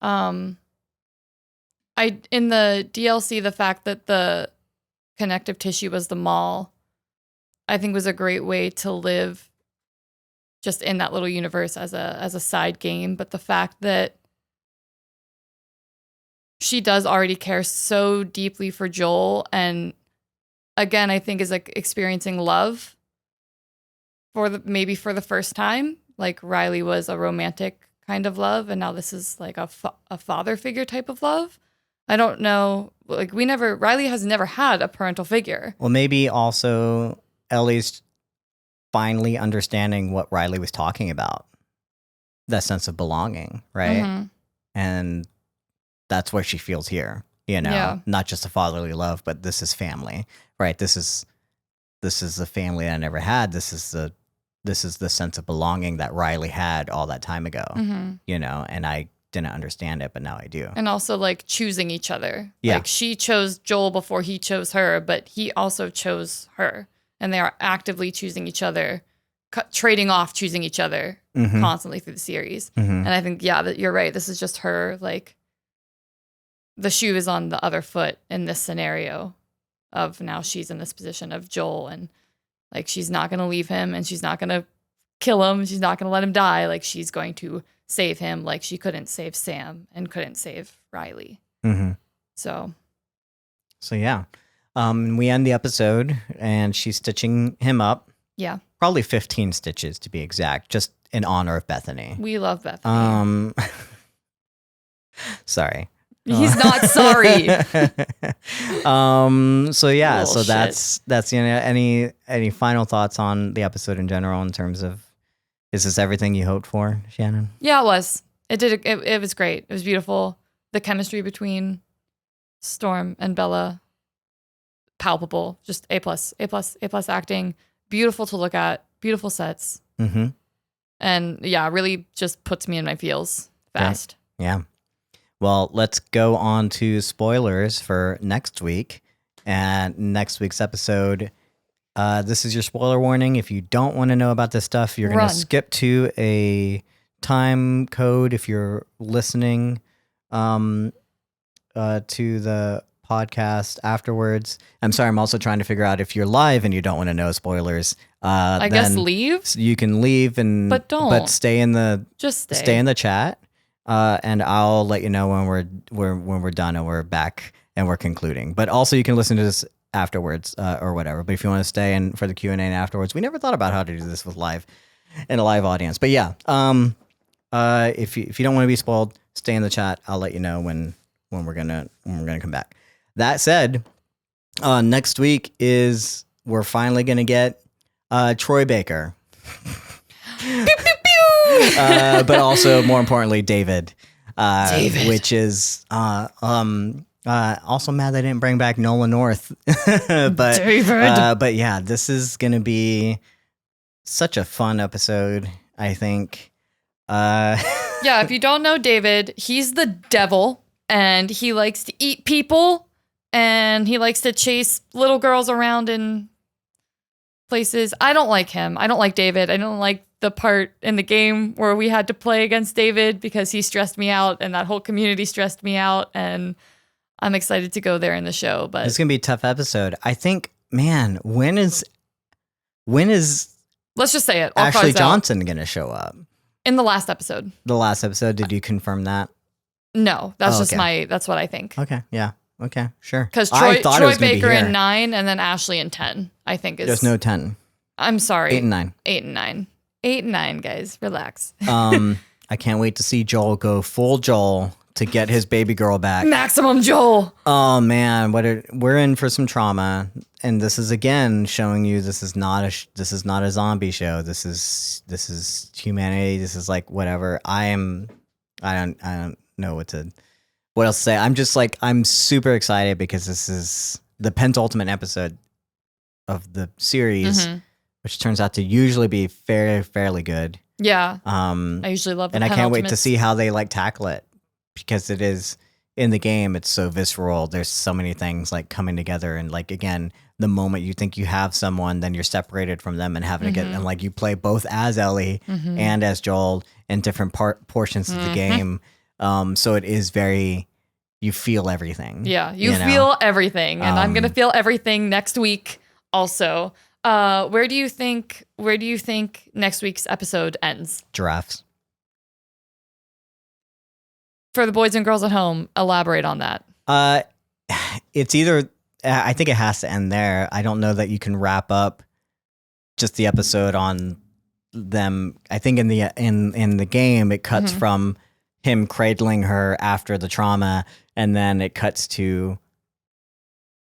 In the DLC, the fact that the connective tissue was the mall, I think was a great way to live just in that little universe as a side game. But the fact that she does already care so deeply for Joel, and again, I think is experiencing love maybe for the first time. Riley was a romantic kind of love, and now this is a father figure type of love. I don't know. Riley has never had a parental figure. Well, maybe also Ellie's finally understanding what Riley was talking about. That sense of belonging, right? And that's what she feels here, not just a fatherly love, but this is family, right? This is the family I never had. This is the sense of belonging that Riley had all that time ago, and I didn't understand it, but now I do. And also choosing each other. Yeah. She chose Joel before he chose her, but he also chose her. And they are actively choosing each other, trading off choosing each other constantly through the series. And I think, that you're right. This is just her, the shoe is on the other foot in this scenario of now she's in this position of Joel, and she's not going to leave him, and she's not going to kill him. She's not going to let him die. She's going to save him she couldn't save Sam and couldn't save Riley. So yeah. We end the episode and she's stitching him up. Yeah. probably 15 stitches to be exact, just in honor of Bethany. We love Bethany. Sorry. He's not sorry. So yeah, Little so that's any final thoughts on the episode in general in terms of, is this everything you hoped for, Shannon? Yeah, it was. It was great. It was beautiful. The chemistry between Storm and Bella, palpable. Just A+, A+, A+ acting. Beautiful to look at. Beautiful sets. Mm-hmm. And yeah, really just puts me in my feels fast. Okay. Yeah. Well, let's go on to spoilers for next week. And next week's episode, this is your spoiler warning. If you don't want to know about this stuff, you're going to skip to a time code if you're listening to the podcast afterwards. I'm sorry, I'm also trying to figure out if you're live and you don't want to know spoilers. I guess leave. You can leave but stay in the stay in the chat. And I'll let you know when we're done and we're back and we're concluding. But also you can listen to this afterwards or whatever. But if you want to stay in for the Q&A and afterwards, we never thought about how to do this with live and a live audience. But yeah, if you don't want to be spoiled, stay in the chat. I'll let you know when we're gonna come back. That said, next week we're finally gonna get Troy Baker. Pew, pew, pew. But also more importantly, David. Which is also mad they didn't bring back Nolan North. but David. But yeah, this is gonna be such a fun episode, I think. Yeah, if you don't know David, he's the devil and he likes to eat people and he likes to chase little girls around in places. I don't like him. I don't like David. I don't like the part in the game where we had to play against David because he stressed me out and that whole community stressed me out, and I'm excited to go there in the show. But it's gonna be a tough episode. I think, man, when is let's just say it. Ashley Johnson gonna show up? In the last episode. The last episode, did you confirm that? No, that's that's what I think. Okay, yeah. Okay, sure. Because Troy Baker in 9 and then Ashley in 10, I think is. There's no 10. I'm sorry. 8 and 9. 8 and 9. 8 and 9, guys. Relax. I can't wait to see Joel go full Joel to get his baby girl back. Maximum Joel. Oh man, we're in for some trauma, and this is again showing you this is not a zombie show. This is humanity. This is like whatever. I don't know what else to say. I'm super excited because this is the penultimate episode of the series, which turns out to usually be fairly good. Yeah. I usually love the and I can't wait to see how they tackle it, because it is in the game. It's so visceral. There's so many things coming together, and again, the moment you think you have someone, then you're separated from them and having to get, and you play both as Ellie and as Joel in different portions of the game. So it is you feel everything. Yeah, you feel everything, and I'm gonna feel everything next week also. Where do you think next week's episode ends? Giraffes. For the boys and girls at home, elaborate on that. It's either, I think it has to end there. I don't know that you can wrap up just the episode on them. I think in the game it cuts from him cradling her after the trauma, and then it cuts to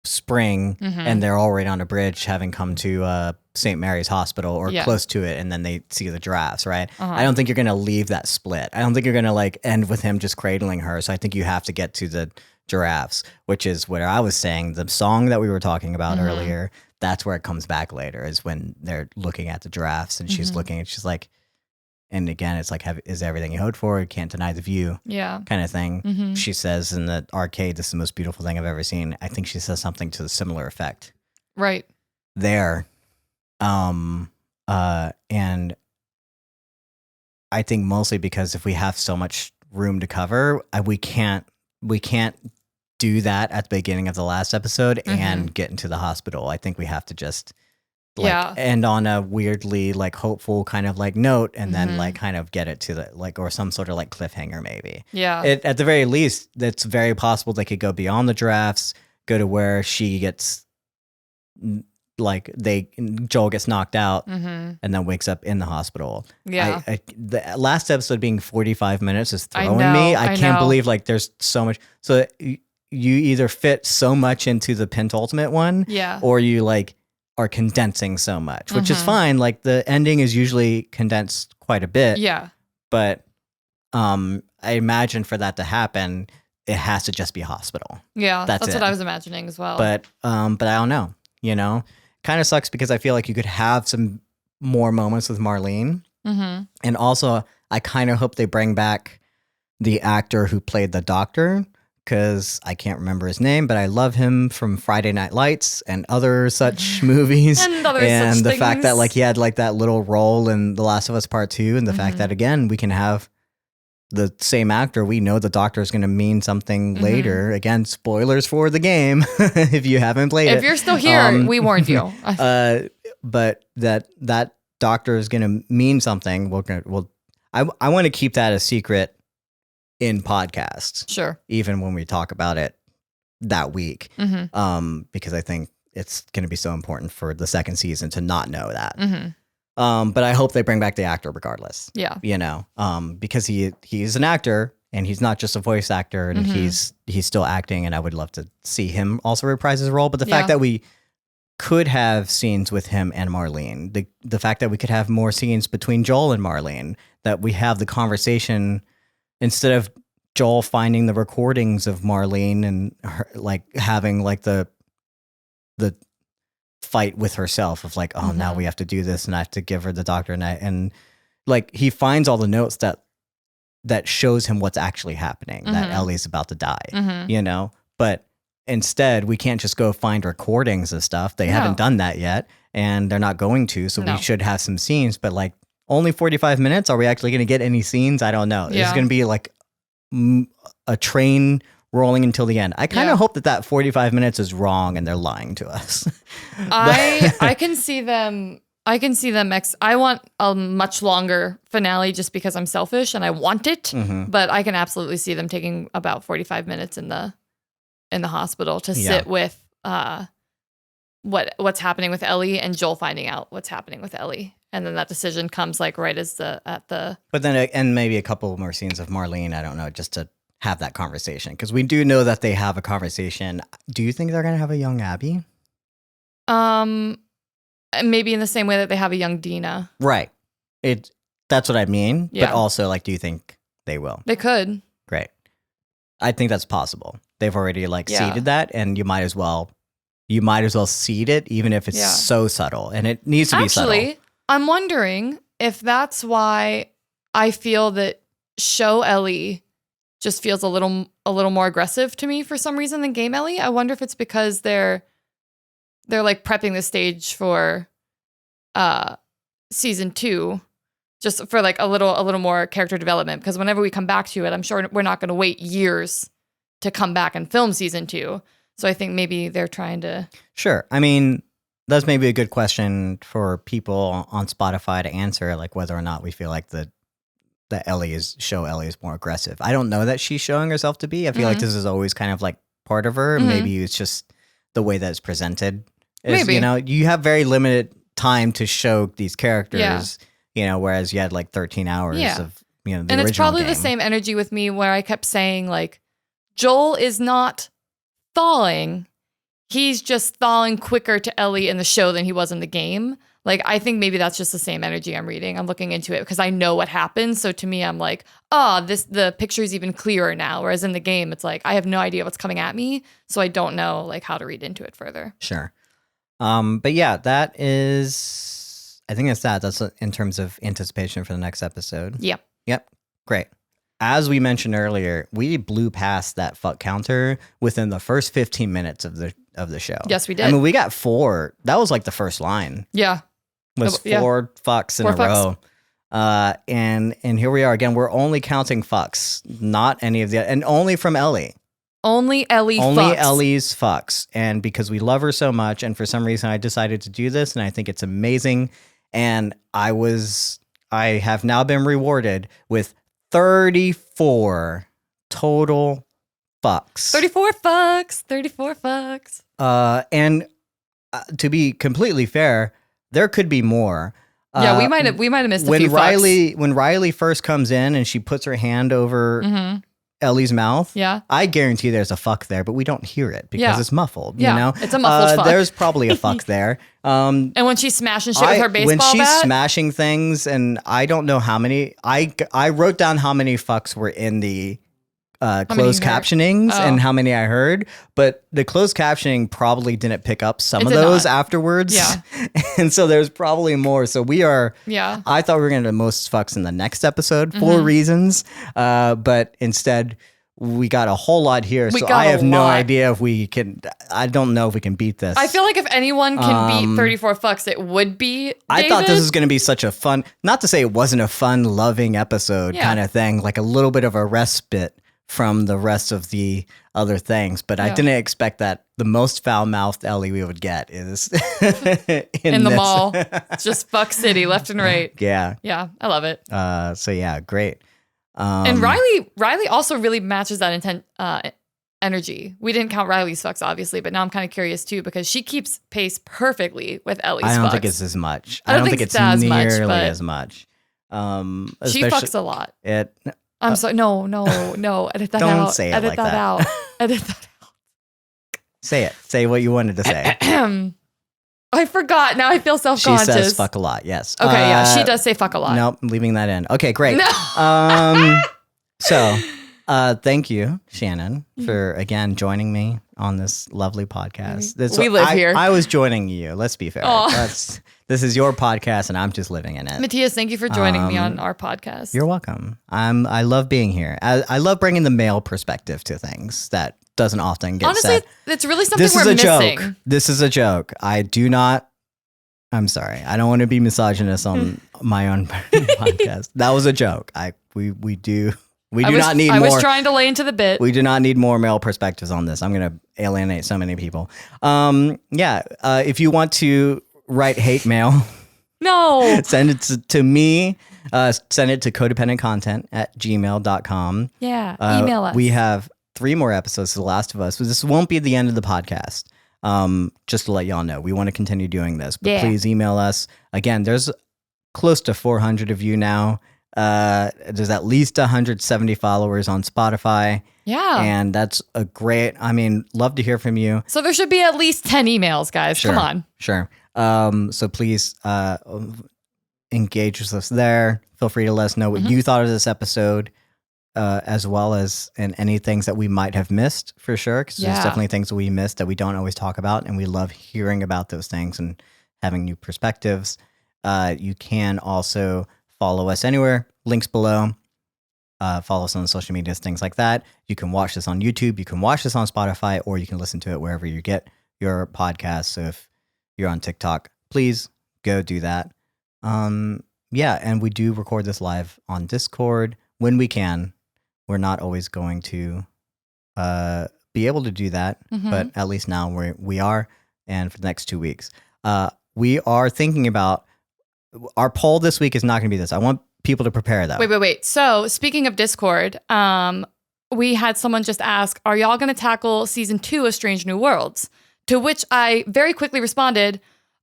spring, and they're already on a bridge, having come to St. Mary's Hospital or close to it, and then they see the giraffes, right? I don't think you're going to leave that split. I don't think you're going to end with him just cradling her. So I think you have to get to the giraffes, which is what I was saying. The song that we were talking about earlier, that's where it comes back later, is when they're looking at the giraffes and she's looking and she's like, and again, it's is everything you hoped for? You can't deny the view. Yeah. Kind of thing. She says in the arcade, this is the most beautiful thing I've ever seen. I think she says something to the similar effect. Right. There. And I think mostly because if we have so much room to cover, we can't do that at the beginning of the last episode and get into the hospital. I think we have to just end on a weirdly hopeful kind of note, and then kind of get it to the or some sort of cliffhanger maybe. Yeah. At the very least, it's very possible they could go beyond the giraffes, go to where she gets like Joel gets knocked out and then wakes up in the hospital. Yeah. The last episode being 45 minutes is throwing know, me. I can't know. believe like there's so much. So you either fit so much into the penultimate one, or you like are condensing so much, which is fine. Like the ending is usually condensed quite a bit. Yeah. But I imagine for that to happen, it has to just be hospital. Yeah. That's it. what I was imagining as well. But I don't know, you know, kind of sucks because I feel like you could have some more moments with Marlene. And also I kind of hope they bring back the actor who played the doctor, because I can't remember his name, but I love him from Friday Night Lights and other such movies. and the fact that like he had like that little role in The Last of Us Part 2, and the fact that again we can have the same actor. We know the doctor is going to mean something later. Again, spoilers for the game if you haven't played it. If you're still here, we warned you. But that doctor is going to mean something. I want to keep that a secret in podcasts. Sure. Even when we talk about it that week. Because I think it's going to be so important for the second season to not know that. But I hope they bring back the actor regardless. Yeah. You know, because he's an actor and he's not just a voice actor, and he's still acting, and I would love to see him also reprise his role. But the fact that we could have scenes with him and Marlene, the fact that we could have more scenes between Joel and Marlene, that we have the conversation instead of Joel finding the recordings of Marlene and her, like having like the fight with herself of like, oh, now we have to do this and I have to give her the doctor, and like he finds all the notes that shows him what's actually happening, that Ellie's about to die, you know, but instead we can't just go find recordings and stuff. They haven't done that yet, and they're not going to, so we should have some scenes, but like only 45 minutes. Are we actually going to get any scenes? I don't know. It's going to be like a train rolling until the end. I kind of hope that 45 minutes is wrong and they're lying to us. I can see them. I want a much longer finale just because I'm selfish and I want it. But I can absolutely see them taking about 45 minutes in the hospital to sit with what's happening with Ellie, and Joel finding out what's happening with Ellie. And then that decision comes like right as But then, and maybe a couple more scenes of Marlene, I don't know, just to have that conversation. Because we do know that they have a conversation. Do you think they're going to have a young Abby? Maybe in the same way that they have a young Dina. Right. That's what I mean. Yeah. But also, like, do you think they will? They could. Great. I think that's possible. They've already like seeded that, and you might as well seed it, even if it's so subtle, and it needs to be subtle. Actually, I'm wondering if that's why I feel that show Ellie just feels a little more aggressive to me for some reason than game Ellie. I wonder if it's because they're like prepping the stage for season 2, just for like a little more character development, because whenever we come back to it, I'm sure we're not going to wait years to come back and film season 2. So I think maybe they're trying to. Sure. I mean, that's maybe a good question for people on Spotify to answer, like whether or not we feel like that Ellie is more aggressive. I don't know that she's showing herself to be. I feel like this is always kind of like part of her. Maybe it's just the way that it's presented. Maybe. You know, you have very limited time to show these characters, you know, whereas you had like 13 hours of, you know, the original And it's probably game. the same energy with me where I kept saying like, Joel is not thawing. He's just thawing quicker to Ellie in the show than he was in the game. Like, I think maybe that's just the same energy I'm reading. I'm looking into it because I know what happens. So to me, I'm like, the picture is even clearer now. Whereas in the game, it's like, I have no idea what's coming at me. So I don't know like how to read into it further. Sure. But yeah, that is, I think that's in terms of anticipation for the next episode. Yep. Great. As we mentioned earlier, we blew past that fuck counter within the first 15 minutes of the show. Yes, we did. I mean, we got 4. That was like the first line. Yeah. Was 4 fucks in a row. And here we are again. We're only counting fucks, not any of the, and only from Ellie. Only Ellie fucks. Only Ellie's fucks. And because we love her so much, and for some reason I decided to do this, and I think it's amazing. And I have now been rewarded with 34 total fucks. 34 fucks. 34 fucks. And to be completely fair, there could be more. Yeah, we might have missed a few fucks. When Riley first comes in and she puts her hand over Ellie's mouth, I guarantee there's a fuck there, but we don't hear it because it's muffled. Yeah, you know, it's a muffled fuck. There's probably a fuck there. And when she's smashing shit with her baseball when she's bat, smashing things, and I don't know how many. I wrote down how many fucks were in the closed captionings and how many I heard, but the closed captioning probably didn't pick up some of those afterwards. Yeah. And so there's probably more. So we are, I thought we were going to do most fucks in the next episode for reasons. But instead we got a whole lot here. So I have no idea if we can, I don't know if we can beat this. I feel like if anyone can beat 34 fucks, it would be David. I thought this was going to be such a fun, not to say it wasn't a fun, loving episode kind of thing, like a little bit of a respite from the rest of the other things, but I didn't expect that the most foul-mouthed Ellie we would get is in the mall. It's just fuck city left and right. Yeah, I love it. So yeah, great. And Riley also really matches that energy. We didn't count Riley's fucks obviously, but now I'm kind of curious too because she keeps pace perfectly with Ellie's. I don't fucks. think it's as much. I don't think it's as much, nearly but as much. She fucks a lot. I'm sorry. No. Edit that out. Don't say it Edit like that that. out. Edit that out. Say it. Say what you wanted to say. I forgot. Now I feel self-conscious. She says fuck a lot. Yes. Okay. Yeah. She does say fuck a lot. Nope. Leaving that in. Okay. Great. No. So, thank you, Shannon, for again joining me on this lovely podcast. We live here. I was joining you. Let's be fair. This is your podcast, and I'm just living in it. Mattias, thank you for joining me on our podcast. You're welcome. I love being here. I love bringing the male perspective to things that doesn't often get said. Honestly, it's really something we're missing. Joke. This is a joke. I'm sorry. I don't want to be misogynist on my own podcast. That was a joke. We do not need more. I was trying to lay into the bit. We do not need more male perspectives on this. I'm going to alienate so many people. If you want to write hate mail, no, send it to me. Send it to codependentcontent@gmail.com. Yeah, email us. We have 3 more episodes to The Last of Us. This won't be the end of the podcast. Just to let y'all know, we want to continue doing this, but please email us. Again, there's close to 400 of you now. There's at least 170 followers on Spotify. Yeah. And that's a great, love to hear from you. So there should be at least 10 emails, guys. Sure, come on. Sure. So please, engage with us there. Feel free to let us know what you thought of this episode, as well as any things that we might have missed for sure. Because there's definitely things that we missed that we don't always talk about. And we love hearing about those things and having new perspectives. You can also follow us anywhere, links below. Follow us on social medias, things like that. You can watch this on YouTube. You can watch this on Spotify, or you can listen to it wherever you get your podcast. So if you're on TikTok, please go do that. And we do record this live on Discord when we can. We're not always going to be able to do that, but at least now we are. And for the next 2 weeks, we are thinking about our poll this week is not going to be this. I want people to prepare though. Wait. So speaking of Discord, we had someone just ask, are y'all going to tackle season 2 of Strange New Worlds? To which I very quickly responded,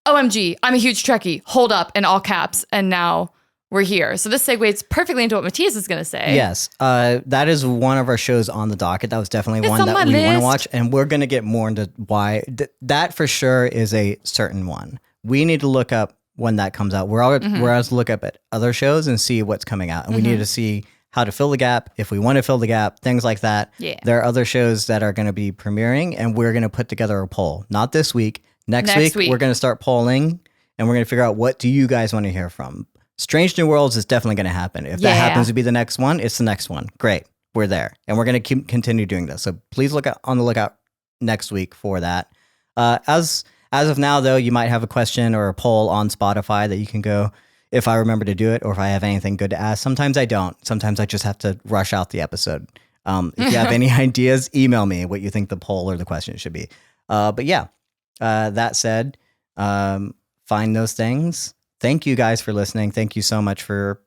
OMG, I'm a huge Trekkie. Hold up, in all caps. And now we're here. So this segues perfectly into what Mattias is going to say. Yes. That is one of our shows on the docket. That was definitely one that we want to watch. And we're going to get more into why. That for sure is a certain one. We need to look up when that comes out. We're always to look up at other shows and see what's coming out. And we need to see how to fill the gap, if we want to fill the gap, things like that. Yeah. There are other shows that are going to be premiering, and we're going to put together a poll. Not this week. Next week, we're going to start polling, and we're going to figure out what do you guys want to hear from. Strange New Worlds is definitely going to happen. If that happens to be the next one, it's the next one. Great. We're there. And we're going to continue doing this. So please look on the lookout next week for that. As of now, though, you might have a question or a poll on Spotify that you can go, if I remember to do it, or if I have anything good to ask. Sometimes I don't. Sometimes I just have to rush out the episode. If you have any ideas, email me what you think the poll or the question should be. But yeah, that said, find those things. Thank you guys for listening. Thank you so much for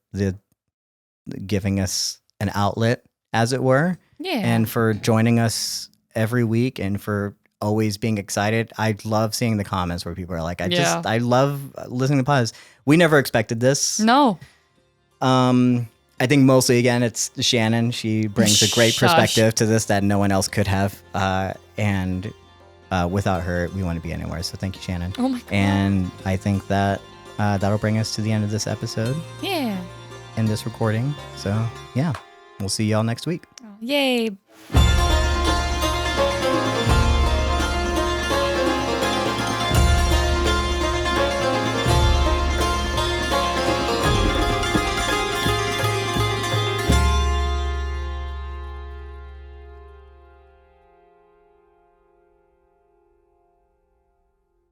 giving us an outlet, as it were. Yeah. And for joining us every week, and for always being excited. I love seeing the comments where people are like, Yeah. I love listening to podcasts. We never expected this. No. I think mostly, again, it's Shannon. She brings a great Shush. perspective to this that no one else could have. And without her, we wouldn't be anywhere. So thank you, Shannon. Oh my God. And I think that that'll bring us to the end of this episode Yeah. and this recording. So yeah, we'll see y'all next week. Yay.